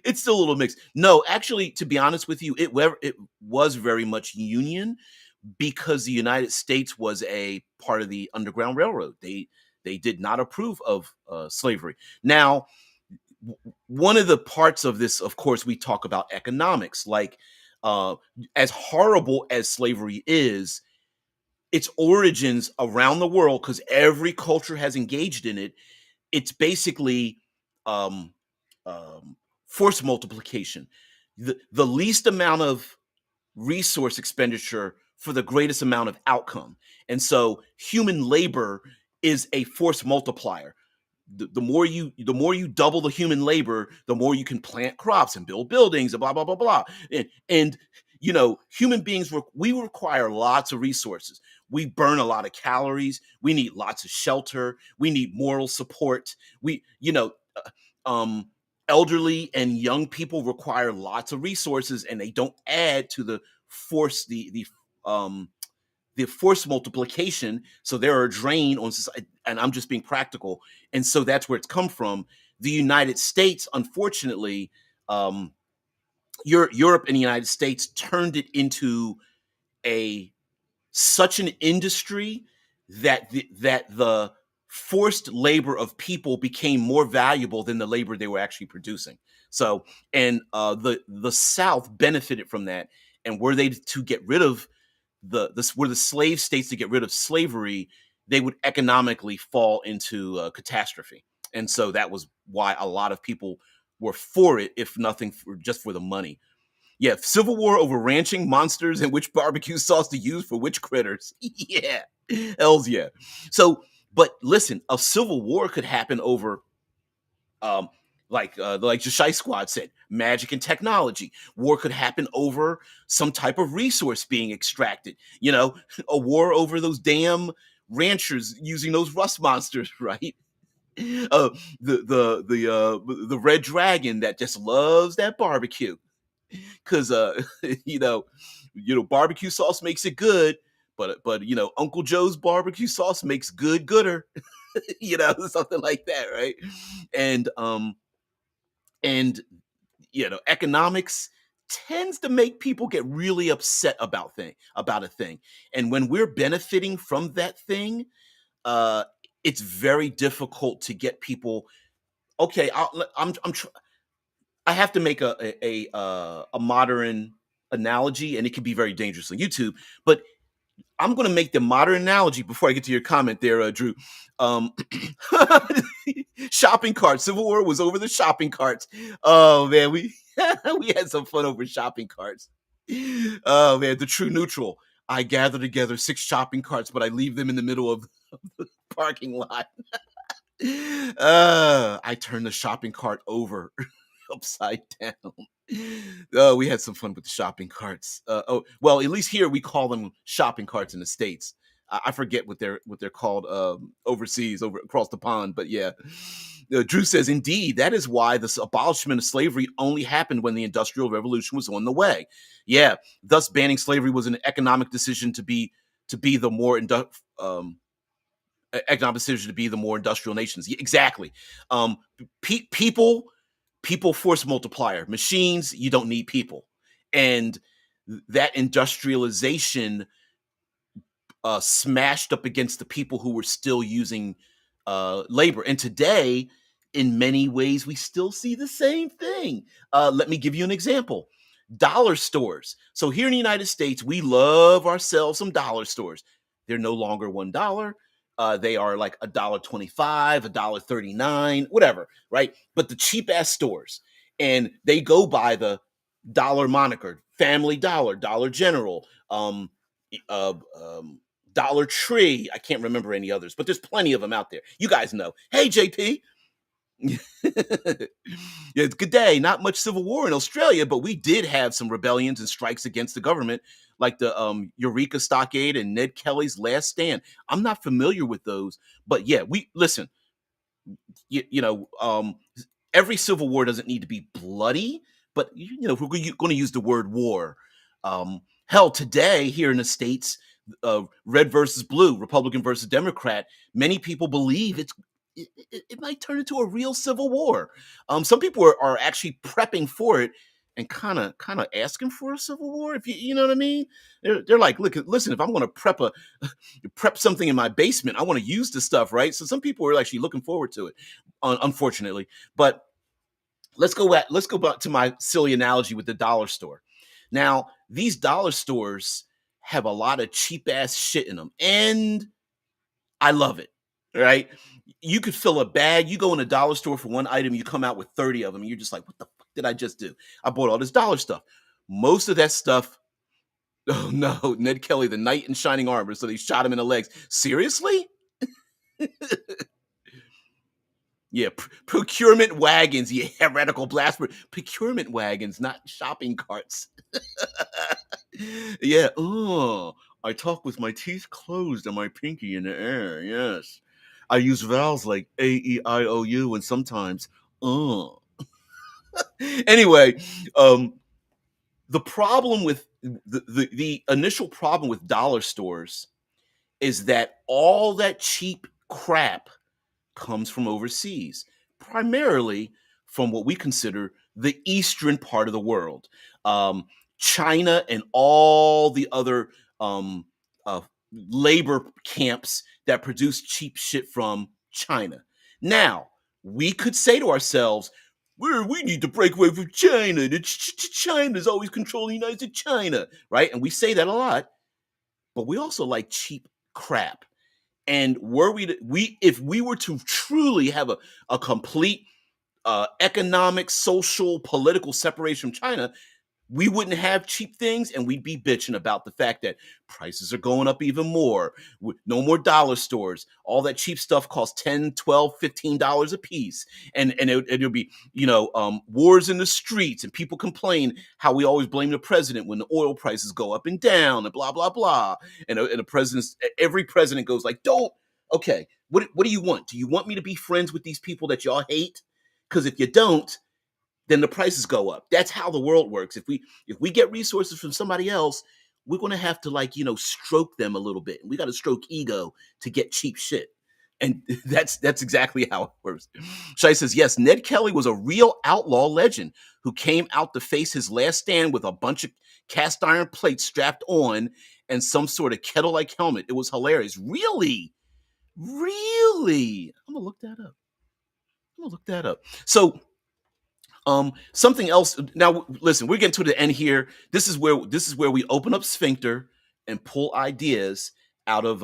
it's still a little mixed. No, actually, to be honest with you, it was very much union, because the United States was a part of the Underground Railroad. They did not approve of slavery. Now, one of the parts of this, of course, we talk about economics. Like, as horrible as slavery is, its origins around the world, because every culture has engaged in it, it's basically force multiplication. The least amount of resource expenditure for the greatest amount of outcome. And so human labor is a force multiplier. The more you double the human labor, the more you can plant crops and build buildings and blah, blah, blah, blah. And human beings, we require lots of resources. We burn a lot of calories. We need lots of shelter. We need moral support. Elderly and young people require lots of resources, and they don't add to the force, the force multiplication. So they're a drain on society, and I'm just being practical. And so that's where it's come from. The United States, unfortunately, Europe and the United States turned it into such an industry that the forced labor of people became more valuable than the labor they were actually producing. So, and the South benefited from that. And were they to get rid of were the slave states to get rid of slavery, they would economically fall into catastrophe. And so that was why a lot of people were for it, if nothing for just for the money. Yeah, civil war over ranching, monsters, and which barbecue sauce to use for which critters. Yeah, hells yeah. So, but listen, a civil war could happen over um, like the Shy Squad said, magic and technology. War could happen over some type of resource being extracted. You know, a war over those damn ranchers using those rust monsters, right? Uh, the red dragon that just loves that barbecue because you know, barbecue sauce makes it good, but Uncle Joe's barbecue sauce makes gooder. Something like that, right? And and economics tends to make people get really upset about a thing, and when we're benefiting from that thing, uh it's very difficult to get people. Okay, I have to make a modern analogy, and it can be very dangerous on YouTube, but I'm going to make the modern analogy before I get to your comment there, Drew. Um, shopping carts. Civil War was over the shopping carts. Oh man, we we had some fun over shopping carts. Oh man, the true neutral. I gather together 6 shopping carts, but I leave them in the middle of the parking lot. I turn the shopping cart over upside down. Oh, we had some fun with the shopping carts. Oh, well, at least here we call them shopping carts in the states. I forget what they're called overseas, over across the pond. But yeah, Drew says, indeed, that is why this abolishment of slavery only happened when the Industrial Revolution was on the way. Yeah, thus banning slavery was an economic decision to be the more economic decision to be the more industrial nations. Yeah, exactly. Um, people force multiplier. Machines, you don't need people, and that industrialization smashed up against the people who were still using labor. And today, in many ways, we still see the same thing. Let me give you an example. Dollar stores. So here in the United States, we love ourselves some dollar stores. They're no longer $1. They are like $1.25, $1.39, whatever, right? But the cheap ass stores, and they go by the dollar moniker: Family Dollar, Dollar General, uh, um, Dollar Tree. I can't remember any others, but there's plenty of them out there. You guys know. Hey, JP. Yeah, good day. Not much civil war in Australia, but we did have some rebellions and strikes against the government, like the Eureka Stockade and Ned Kelly's Last Stand. I'm not familiar with those, but yeah, we listen. You know, every civil war doesn't need to be bloody, but if we're going to use the word war, hell, today here in the states, red versus blue, Republican versus Democrat, many people believe it might turn into a real civil war. Some people are actually prepping for it and kind of asking for a civil war. If you know what I mean, they're like, look, listen, if I'm going to prep something in my basement, I want to use the stuff, right? So some people are actually looking forward to it, unfortunately. But let's go back to my silly analogy with the dollar store. Now, these dollar stores have a lot of cheap ass shit in them, and I love it. Right? You could fill a bag. You go in a dollar store for one item, you come out with 30 of them. And you're just like, what the fuck did I just do? I bought all this dollar stuff. Most of that stuff. Oh no, Ned Kelly, the knight in shining armor. So they shot him in the legs. Seriously? Yeah, procurement wagons. Yeah, heretical blasphemer. Procurement wagons, not shopping carts. Yeah. Oh, I talk with my teeth closed and my pinky in the air. Yes. I use vowels like A-E-I-O-U and sometimes Anyway, um, the problem with the initial problem with dollar stores is that all that cheap crap comes from overseas, primarily from what we consider the eastern part of the world, um, China and all the other um, uh, labor camps that produce cheap shit from China. Now, we could say to ourselves, We need to break away from China. China's always controlling the United States, China, right? And we say that a lot, but we also like cheap crap. And were we if we were to truly have a complete economic, social, political separation from China, we wouldn't have cheap things, and we'd be bitching about the fact that prices are going up even more. No more dollar stores. All that cheap stuff costs 10, 12, $15 a piece. And it'll be, wars in the streets, and people complain how we always blame the president when the oil prices go up and down and blah, blah, blah. And every president goes like, don't, okay, what do you want? Do you want me to be friends with these people that y'all hate? Because if you don't, then the prices go up. That's how the world works. If we get resources from somebody else, we're going to have to stroke them a little bit. And we got to stroke ego to get cheap shit. And that's exactly how it works. Shai says, yes, Ned Kelly was a real outlaw legend who came out to face his last stand with a bunch of cast iron plates strapped on and some sort of kettle-like helmet. It was hilarious. Really? Really? I'm going to look that up. So something else. Now, listen, we're getting to the end here. This is where we open up Sphincter and pull ideas out of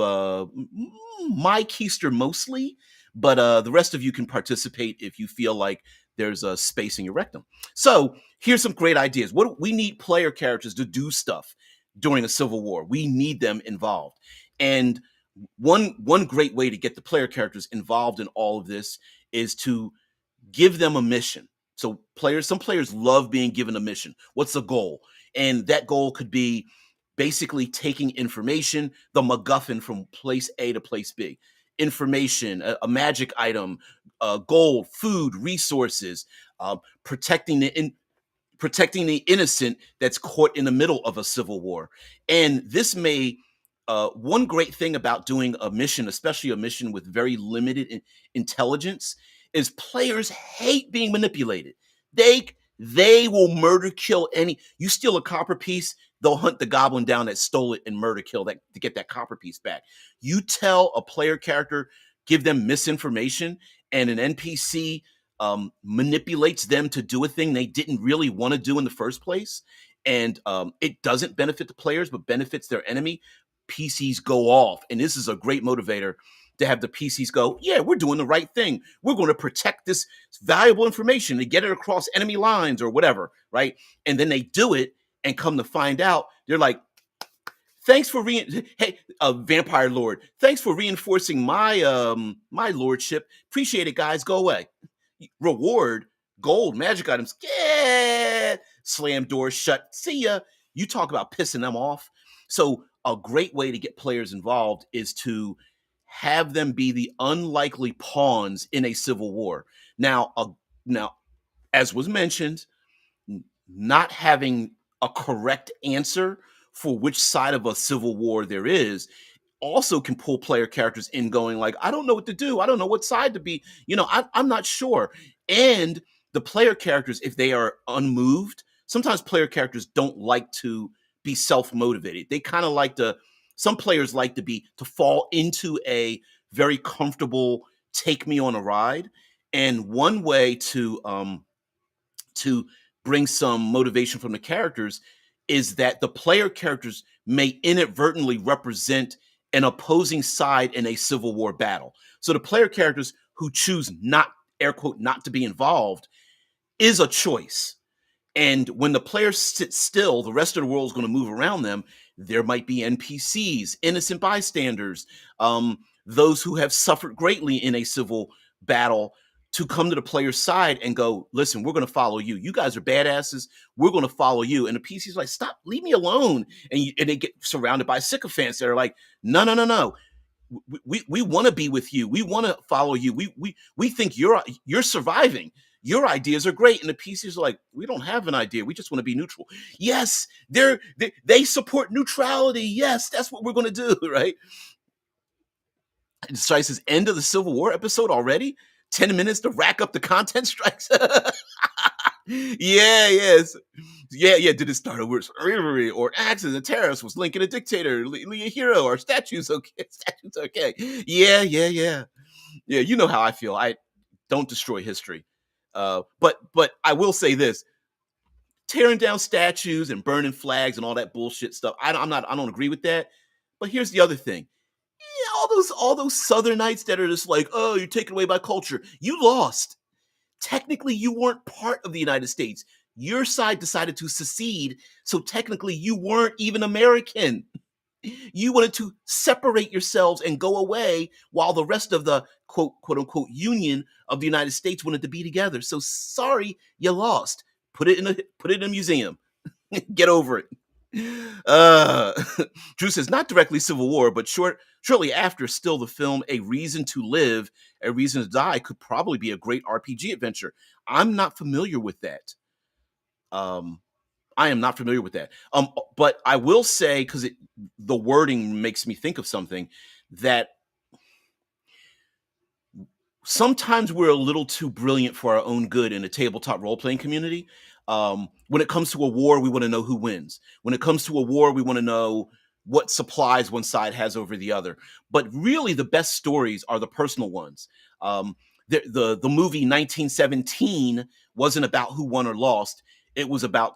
my keister mostly, but the rest of you can participate if you feel like there's a space in your rectum. So here's some great ideas. What we need player characters to do stuff during a civil war. We need them involved, and one great way to get the player characters involved in all of this is to give them a mission. So some players love being given a mission. What's the goal? And that goal could be basically taking information, the MacGuffin from place A to place B. Information, a magic item, gold, food, resources, protecting the innocent that's caught in the middle of a civil war. And this may one great thing about doing a mission, especially a mission with very limited intelligence, is players hate being manipulated. They will murder kill any. You steal a copper piece, they'll hunt the goblin down that stole it and murder kill that to get that copper piece back. You tell a player character, give them misinformation, and an NPC manipulates them to do a thing they didn't really want to do in the first place, and it doesn't benefit the players but benefits their enemy. PCs go off, and this is a great motivator to have the PCs go, yeah, we're doing the right thing. We're going to protect this valuable information to get it across enemy lines or whatever, right? And then they do it, and come to find out, they're like, thanks for vampire lord, thanks for reinforcing my lordship. Appreciate it, guys. Go away. Reward, gold, magic items. Yeah, slam doors shut. See ya. You talk about pissing them off. So a great way to get players involved is to have them be the unlikely pawns in a civil war. Now, as was mentioned, not having a correct answer for which side of a civil war there is also can pull player characters in going like, I don't know what to do. I don't know what side to be. I'm not sure. And the player characters, if they are unmoved, sometimes player characters don't like to be self-motivated. They kind of some players like to fall into a very comfortable take me on a ride. And one way to bring some motivation from the characters is that the player characters may inadvertently represent an opposing side in a civil war battle. So the player characters who choose not, air quote, not to be involved is a choice. And when the players sit still, the rest of the world is going to move around them. There might be NPCs, innocent bystanders, those who have suffered greatly in a civil battle to come to the player's side and go, listen, we're going to follow you. You guys are badasses. We're going to follow you. And the PC's like, stop, leave me alone. And they get surrounded by sycophants that are like, no. We want to be with you. We want to follow you. We think you're surviving. Your ideas are great. And the PCs are like, we don't have an idea. We just want to be neutral. Yes, they support neutrality. Yes, that's what we're going to do, right? Strikes says, end of the Civil War episode already? 10 minutes to rack up the content strikes? Yes. Yeah. Did it start over or Axis, a terrorist was Lincoln a dictator, Lee a hero, or statues okay? Statues okay. Yeah. Yeah, you know how I feel. I don't destroy history. But I will say this: tearing down statues and burning flags and all that bullshit stuff. I don't agree with that. But here's the other thing: yeah, all those Southernites that are just like, oh, you're taken away by culture. You lost. Technically, you weren't part of the United States. Your side decided to secede, so technically, you weren't even American. You wanted to separate yourselves and go away while the rest of the quote unquote union of the United States wanted to be together. So sorry, you lost. Put it in a museum. Get over it. Uh, Drew says not directly Civil War, but shortly after, still the film A Reason to Live, A Reason to Die could probably be a great RPG adventure. I'm not familiar with that. Um, I am not familiar with that. But I will say, because the wording makes me think of something, that sometimes we're a little too brilliant for our own good in a tabletop role playing community. When it comes to a war, we want to know who wins. When it comes to a war, we want to know what supplies one side has over the other. But really, the best stories are the personal ones. The movie 1917 wasn't about who won or lost. It was about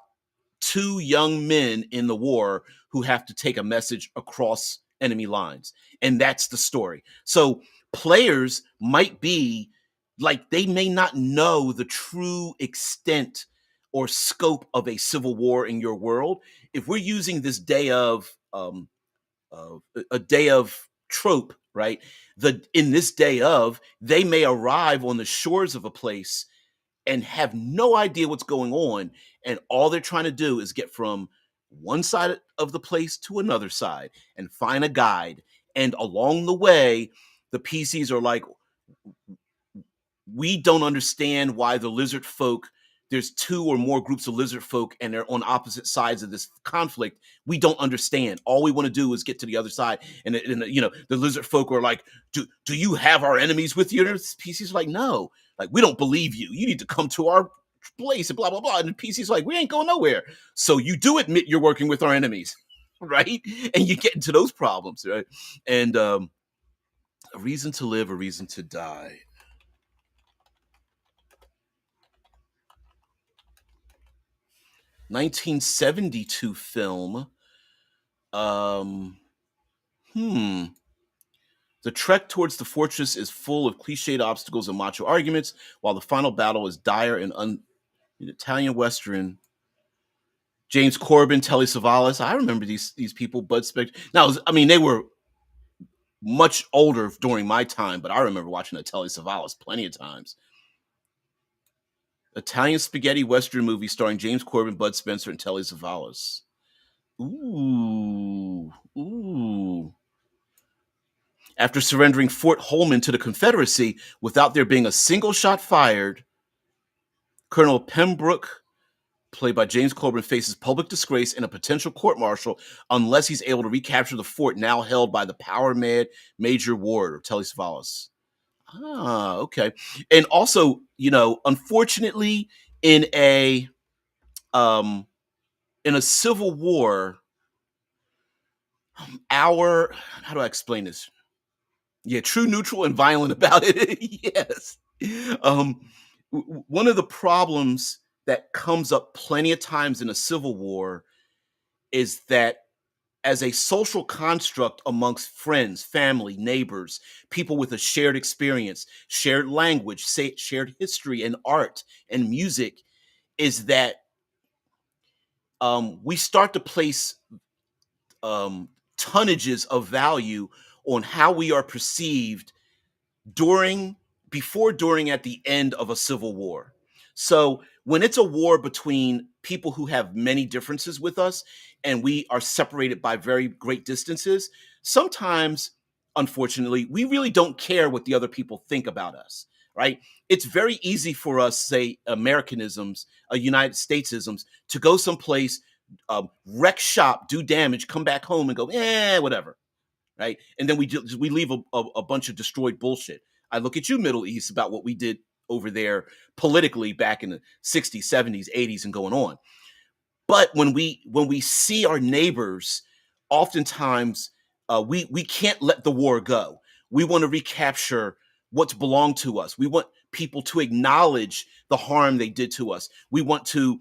two young men in the war who have to take a message across enemy lines. And that's the story. So players might be like, they may not know the true extent or scope of a civil war in your world. If we're using this day of a day of trope, right? In this day of, they may arrive on the shores of a place and have no idea what's going on. And all they're trying to do is get from one side of the place to another side and find a guide. And along the way, the PCs are like, we don't understand why the lizard folk, there's two or more groups of lizard folk and they're on opposite sides of this conflict. We don't understand. All we want to do is get to the other side. And the lizard folk are like, do you have our enemies with you? And the PCs are like, no, like, we don't believe you. You need to come to our place and blah, blah, blah. And the PCs are like, we ain't going nowhere. So you do admit you're working with our enemies, right? And you get into those problems, right? And A Reason to Live, A Reason to Die. 1972 film. Um, hmm. The trek towards the fortress is full of cliched obstacles and macho arguments, while the final battle is dire and an Italian Western. James Corbin, Telly Savalas. I remember these people. Bud Spector. Now, I mean, they were much older during my time, but I remember watching a Telly Savalas plenty of times. Italian spaghetti Western movie starring James Corbin, Bud Spencer, and Telly Savalas. Ooh. After surrendering Fort Holman to the Confederacy without there being a single shot fired, Colonel Pembroke, played by James Corbin, faces public disgrace and a potential court-martial unless he's able to recapture the fort now held by the power-mad Major Ward, or Telly Savalas. Ah, okay. And also, unfortunately, in a civil war, how do I explain this? Yeah, true, neutral, and violent about it. Yes. Um, One of the problems that comes up plenty of times in a civil war is that, as a social construct amongst friends, family, neighbors, people with a shared experience, shared language, shared history and art and music, is that we start to place tonnages of value on how we are perceived during, before, during, at the end of a civil war. So when it's a war between people who have many differences with us and we are separated by very great distances, sometimes, unfortunately, we really don't care what the other people think about us, right? It's very easy for us, say, Americanisms, United Statesisms, to go someplace, wreck shop, do damage, come back home and go, whatever, right? And then we leave a bunch of destroyed bullshit. I look at you, Middle East, about what we did over there politically back in the 60s, 70s, 80s, and going on. But when we see our neighbors, oftentimes we can't let the war go. We want to recapture what's belonged to us. We want people to acknowledge the harm they did to us. We want to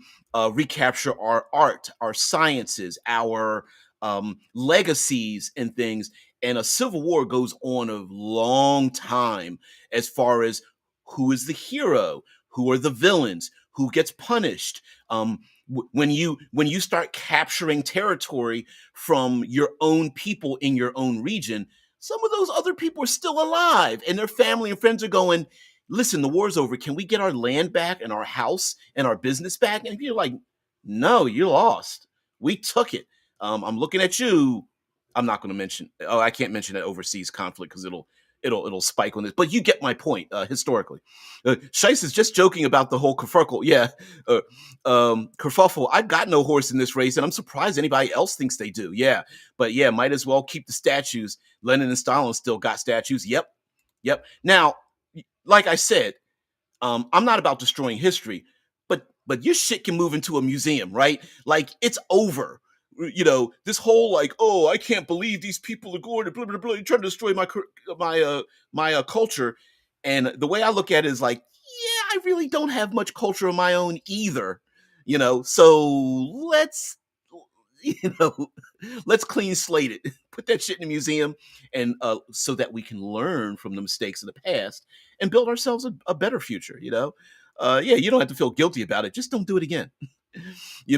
recapture our art, our sciences, our legacies and things. And a civil war goes on a long time as far as who is the hero, who are the villains, who gets punished. When you start capturing territory from your own people in your own region, some of those other people are still alive, and their family and friends are going, "Listen, the war's over. Can we get our land back and our house and our business back?" And you're like, "No, you're lost. We took it. I'm looking at you." I'm not going to mention. Oh, I can't mention that overseas conflict because it'll spike on this. But you get my point. Historically, Scheiss is just joking about the whole kerfuffle. Yeah, kerfuffle. I got no horse in this race, and I'm surprised anybody else thinks they do. Yeah, but yeah, might as well keep the statues. Lenin and Stalin still got statues. Yep, yep. Now, like I said, I'm not about destroying history, but your shit can move into a museum, right? Like it's over. This whole like, oh, I can't believe these people are going to blah blah blah, you're trying to destroy my culture. And the way I look at it is like, yeah, I really don't have much culture of my own either. So let's you know let's clean slate it, put that shit in a museum, and so that we can learn from the mistakes of the past and build ourselves a better future. Yeah, you don't have to feel guilty about it, just don't do it again.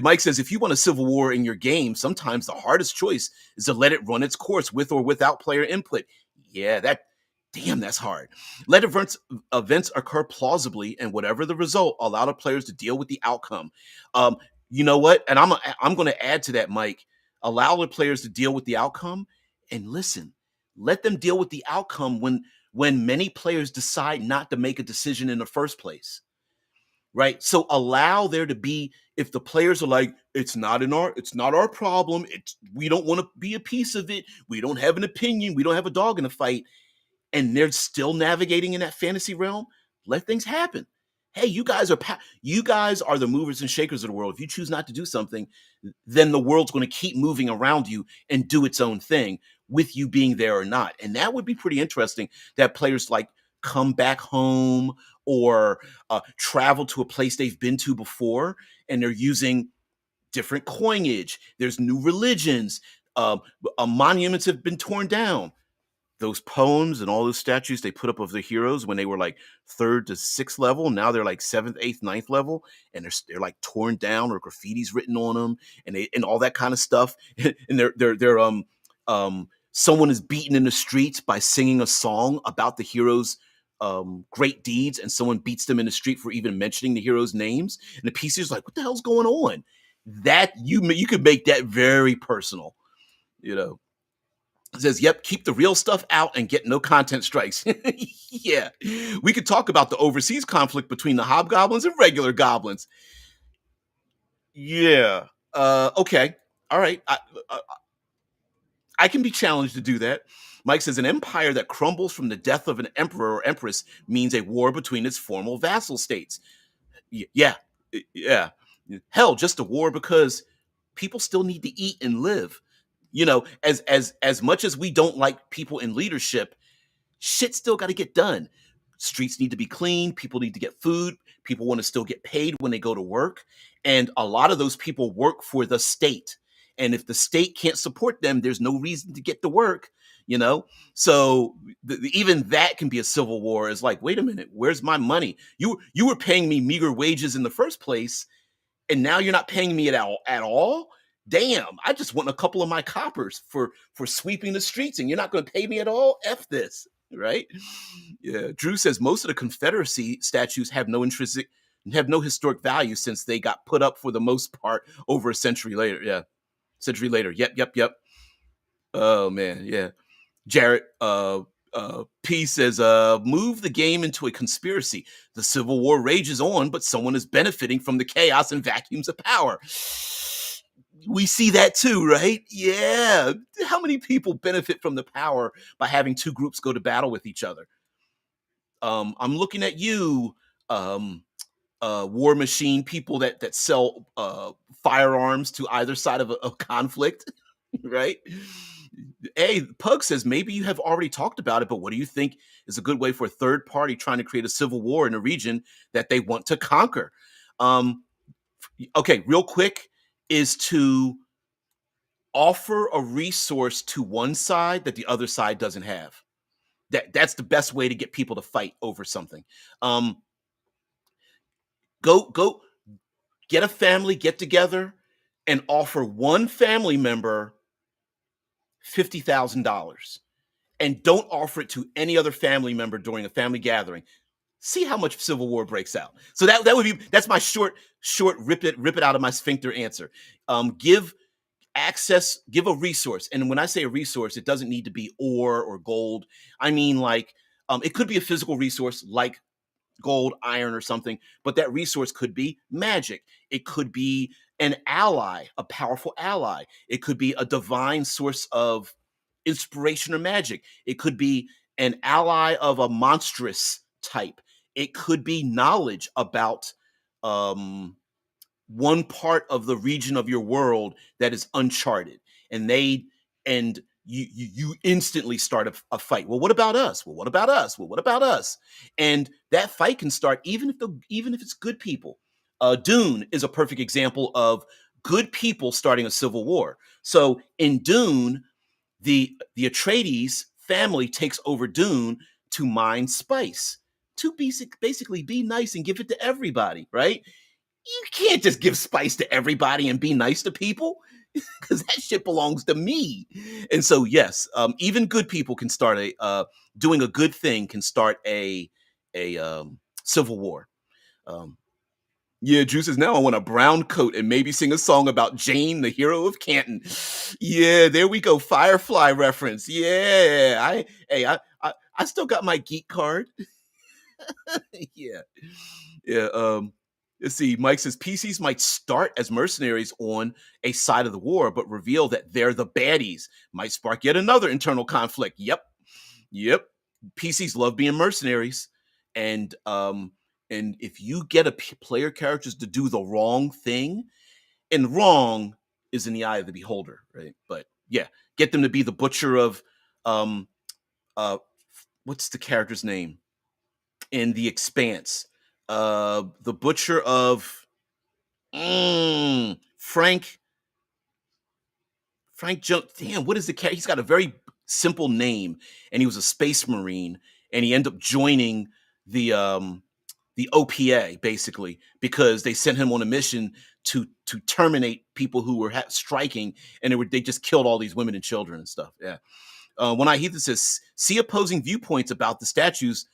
Mike says, if you want a civil war in your game, sometimes the hardest choice is to let it run its course with or without player input. Yeah, that's hard. Let events occur plausibly, and whatever the result, allow the players to deal with the outcome. Um, you know what? And I'm going to add to that, Mike. Allow the players to deal with the outcome, and listen. Let them deal with the outcome when many players decide not to make a decision in the first place, right? So allow there to be, if the players are like, it's not our problem, we don't want to be a piece of it, we don't have an opinion, we don't have a dog in the fight, and they're still navigating in that fantasy realm, let things happen. Hey, you guys are the movers and shakers of the world. If you choose not to do something, then the world's going to keep moving around you and do its own thing with you being there or not. And that would be pretty interesting, that players like come back home or travel to a place they've been to before, and they're using different coinage. There's new religions. Monuments have been torn down. Those poems and all those statues they put up of the heroes when they were like third to sixth level, now they're like seventh, eighth, ninth level, and they're like torn down or graffiti's written on them, and all that kind of stuff. And someone is beaten in the streets by singing a song about the heroes' great deeds, and someone beats them in the street for even mentioning the heroes' names, and the PC's like, what the hell's going on? That you could make that very personal. you know It says, yep, keep the real stuff out and get no content strikes. Yeah. We could talk about the overseas conflict between the hobgoblins and regular goblins. Yeah. Okay. All right. I can be challenged to do that. Mike says, an empire that crumbles from the death of an emperor or empress means a war between its formal vassal states. Yeah. Yeah. Hell, just a war because people still need to eat and live. As much as we don't like people in leadership, shit still got to get done. Streets need to be clean. People need to get food. People want to still get paid when they go to work. And a lot of those people work for the state. And if the state can't support them, there's no reason to get to work, you know? So even that can be a civil war. It's like, wait a minute, where's my money? You were paying me meager wages in the first place, and now you're not paying me at all. Damn, I just want a couple of my coppers for sweeping the streets, and you're not going to pay me at all. F this, right? Yeah. Drew says most of the Confederacy statues have no historic value since they got put up for the most part over a century later. Yeah, century later. Yep. Oh man, yeah. Jarrett P says, move the game into a conspiracy. The Civil War rages on, but someone is benefiting from the chaos and vacuums of power. We see that too, right? Yeah. How many people benefit from the power by having two groups go to battle with each other? I'm looking at you, um, war machine people that sell firearms to either side of a conflict, right? Hey, Pug says maybe you have already talked about it, but what do you think is a good way for a third party trying to create a civil war in a region that they want to conquer? Um, okay, real quick, is to offer a resource to one side that the other side doesn't have. That's the best way to get people to fight over something. Um, go get a family get together and offer one family member $50,000 and don't offer it to any other family member during a family gathering. See how much civil war breaks out. So that would be that's my short rip it out of my sphincter answer. Give access, give a resource, and when I say a resource, it doesn't need to be ore or gold. I mean like it could be a physical resource like gold, iron, or something, but that resource could be magic. It could be an ally, a powerful ally. It could be a divine source of inspiration or magic. It could be an ally of a monstrous type. It could be knowledge about um, one part of the region of your world that is uncharted, and you instantly start a fight. Well, what about us? Well, what about us? Well, what about us? And that fight can start even if it's good people. Dune is a perfect example of good people starting a civil war. So in Dune, the Atreides family takes over Dune to mine spice, to basically be nice and give it to everybody, right? You can't just give spice to everybody and be nice to people because that shit belongs to me. And so, yes, even good people can start doing a good thing can start a civil war. Um, yeah, Drew says now I want a brown coat and maybe sing a song about Jane, the hero of Canton. Yeah, there we go, Firefly reference. Yeah, I still got my geek card. Yeah. Yeah. Let's see. Mike says PCs might start as mercenaries on a side of the war, but reveal that they're the baddies. Might spark yet another internal conflict. Yep. Yep. PCs love being mercenaries. And if you get player characters to do the wrong thing, and wrong is in the eye of the beholder, right? But yeah, get them to be the butcher of um what's the character's name? In The Expanse. The butcher of Frank Damn, what is the character? He's got a very simple name, and he was a space marine, and he ended up joining the OPA basically because they sent him on a mission to terminate people who were striking, and they just killed all these women and children and stuff. Yeah. When I hear this says see opposing viewpoints about the statues,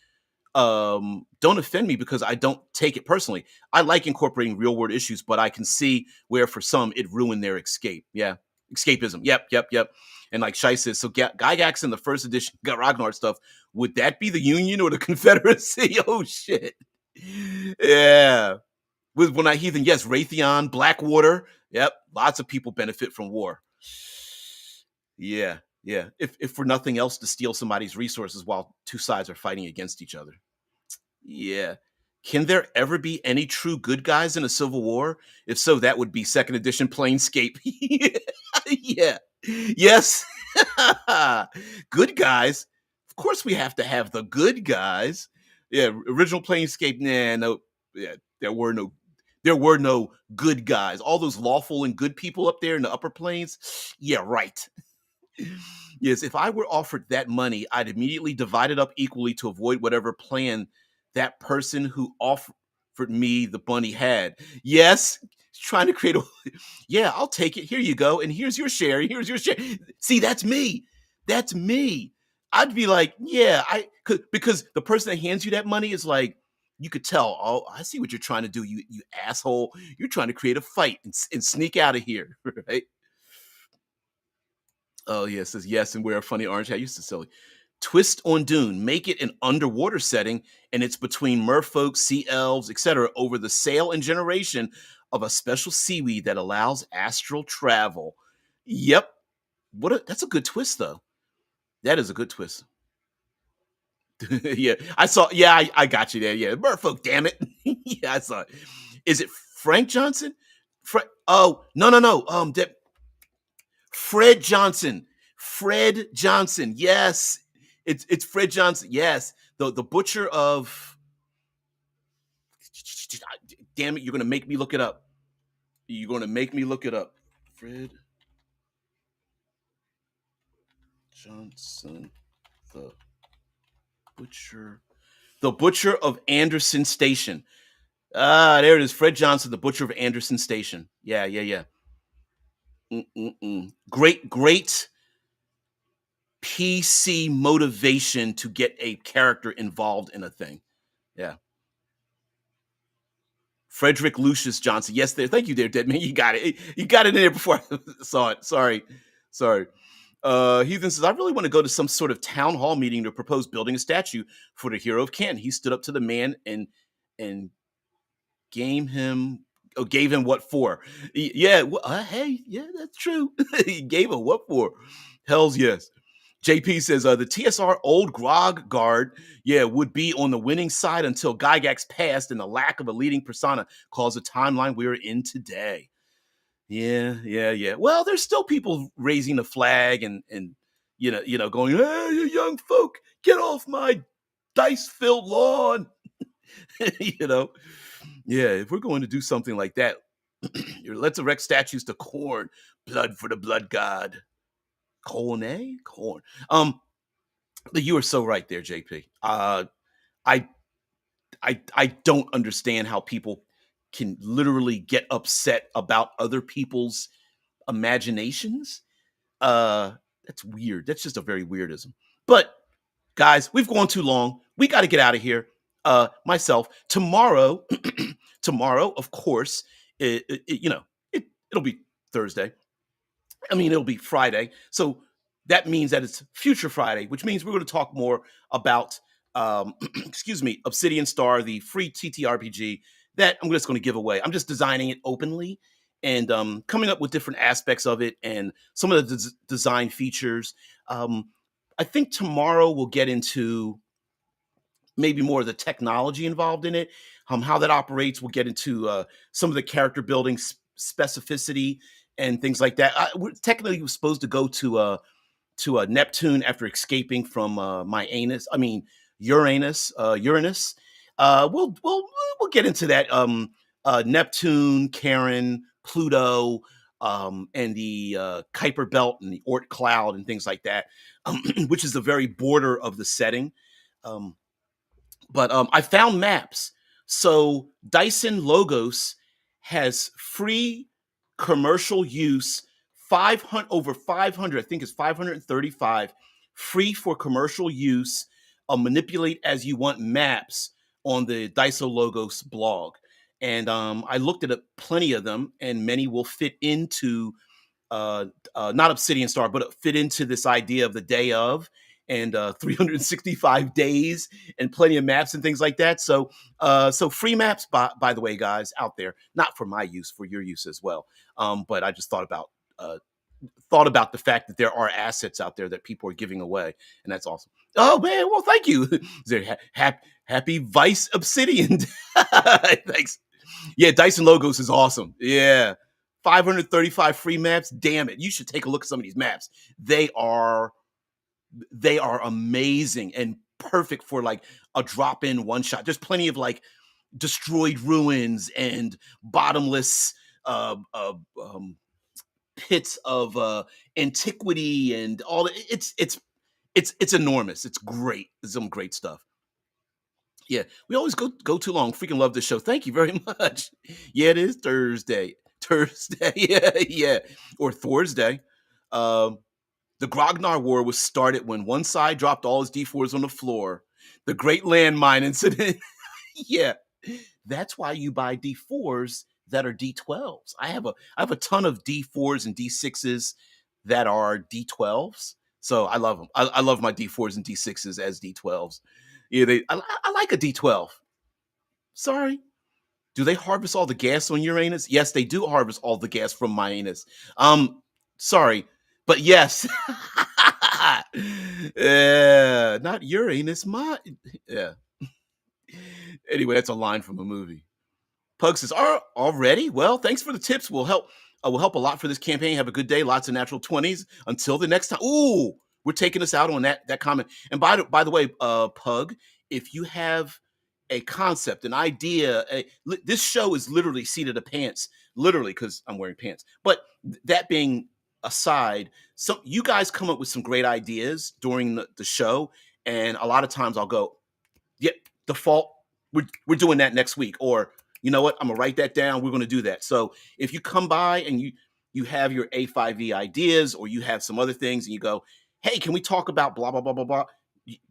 don't offend me because I don't take it personally. I like incorporating real world issues, but I can see where for some it ruined their escape. Yeah. Escapism. Yep. And like Shai says, so Gygax in the first edition got Ragnar stuff. Would that be the Union or the Confederacy? Oh shit. Yeah. With When I Heathen, yes, Raytheon, Blackwater. Yep. Lots of people benefit from war. Yeah. Yeah. If for nothing else to steal somebody's resources while two sides are fighting against each other. Yeah. Can there ever be any true good guys in a civil war? If so, that would be second edition Planescape. Yeah. Yes. Good guys. Of course we have to have the good guys. Yeah, original Planescape, nah, no. Yeah, there were no good guys. All those lawful and good people up there in the upper planes. Yeah, right. Yes, if I were offered that money, I'd immediately divide it up equally to avoid whatever plan that person who offered me the money had. Yes, trying to create a yeah, I'll take it. Here you go. And here's your share. Here's your share. See, that's me. That's me. I'd be like, yeah, I could because the person that hands you that money is like, you could tell, oh, I see what you're trying to do, you asshole. You're trying to create a fight and sneak out of here, right? Oh, yeah, it says yes, and wear a funny orange hat. Used to silly. Twist on Dune. Make it an underwater setting, and it's between merfolk, sea elves, etc., over the sail and generation of a special seaweed that allows astral travel. Yep. That's a good twist, though. That is a good twist. Yeah, I saw. Yeah, I got you there. Yeah, merfolk. Damn it. Yeah, I saw it. Is it Frank Johnson? Oh, no. Fred Johnson. Fred Johnson. Yes, it's Fred Johnson. Yes, the butcher of. Damn it! You're gonna make me look it up. You're gonna make me look it up. Fred Johnson, the butcher, the butcher of Anderson Station. Ah, there it is. Fred Johnson, the butcher of Anderson Station. Yeah, yeah, yeah. Mm-mm-mm. Great PC motivation to get a character involved in a thing. Yeah. Frederick Lucius Johnson. Yes, there. Thank you, there, Deadman. You got it. You got it in there before I saw it. Sorry. Heathen says, I really want to go to some sort of town hall meeting to propose building a statue for the hero of Kent. He stood up to the man and gave him what for. Yeah, hey, yeah, that's true. He gave him what for. Hell's yes. JP says the TSR old grog guard, yeah, would be on the winning side until Gygax passed and the lack of a leading persona caused the timeline we're in today. Yeah. Well, there's still people raising the flag and going, hey, you young folk, get off my dice-filled lawn. you know, yeah. If we're going to do something like that, let's erect statues to Corn, blood for the blood god. Corn. But you are so right there, JP. I I don't understand how people can literally get upset about other people's imaginations. Uh, that's weird. That's just a very weirdism. But guys, we've gone too long. We got to get out of here. Myself tomorrow. Tomorrow, of course, it'll be Thursday. I mean, it'll be Friday. So that means that it's Future Friday, which means we're going to talk more about, excuse me, Obsidian Star, the free TTRPG that I'm just going to give away. I'm just designing it openly and coming up with different aspects of it and some of the design features. I think tomorrow we'll get into maybe more of the technology involved in it, how that operates. We'll get into some of the character building specificity and things like that. We're technically supposed to go to Neptune after escaping from my anus. I mean Uranus. Uranus. We'll get into that. Neptune, Charon, Pluto, and the Kuiper Belt and the Oort Cloud and things like that, which is the very border of the setting. But I found maps. So Dyson Logos has free commercial use 500 over 500. I think it's 535 free for commercial use. Manipulate as you want maps on the Dyson Logos blog, and I looked at plenty of them, and many will fit into not Obsidian Star, but fit into this idea of the day of and 365 days and plenty of maps and things like that. So free maps, by the way, guys, out there, not for my use, for your use as well. But I just thought about the fact that there are assets out there that people are giving away, and that's awesome. Oh man, well, thank you. Happy Vice Obsidian. Thanks. Yeah, Dyson Logos is awesome. Yeah. 535 free maps. Damn it. You should take a look at some of these maps. They are amazing and perfect for like a drop-in one shot. There's plenty of like destroyed ruins and bottomless pits of antiquity and all. It's enormous. It's great. It's some great stuff. Yeah, we always go too long. Freaking love this show. Thank you very much. Yeah, it is Thursday. Yeah, or Thursday. Um, the Grognar War was started when one side dropped all his D4s on the floor. The Great Landmine Incident. Yeah, that's why you buy D4s that are D12s. I have a ton of D4s and D6s that are D12s. So I love them. I love my D4s and D6s as D12s. Yeah, I like a D12. Sorry. Do they harvest all the gas on Uranus? Yes, they do harvest all the gas from my anus. Sorry, but yes. Yeah, not Uranus, my yeah. Anyway, that's a line from a movie. Pug says, already? Well, thanks for the tips. We'll help. will help a lot for this campaign. Have a good day. Lots of natural 20s. Until the next time. Ooh, we're taking us out on that comment. And by the way, Pug, if you have a concept, an idea, this show is literally seat of the pants, literally because I'm wearing pants. But that being aside, so you guys come up with some great ideas during the show, and a lot of times I'll go, yep, default, we're doing that next week, or you know what, I'm gonna write that down, we're gonna do that. So if you come by and you have your A5E ideas, or you have some other things and you go, hey, can we talk about blah blah blah blah blah,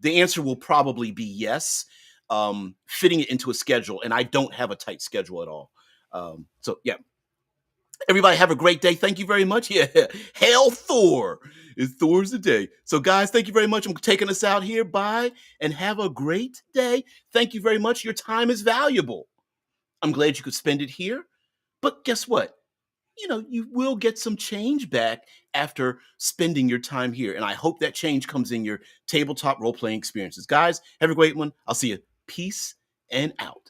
the answer will probably be yes. Fitting it into a schedule, and I don't have a tight schedule at all. So yeah, everybody have a great day. Thank you very much. Yeah, hail Thor. It's Thor's the day. So guys, thank you very much. I'm taking us out here. Bye, and have a great day. Thank you very much. Your time is valuable. I'm glad you could spend it here. But guess what? You know, you will get some change back after spending your time here. And I hope that change comes in your tabletop role-playing experiences. Guys, have a great one. I'll see you. Peace and out.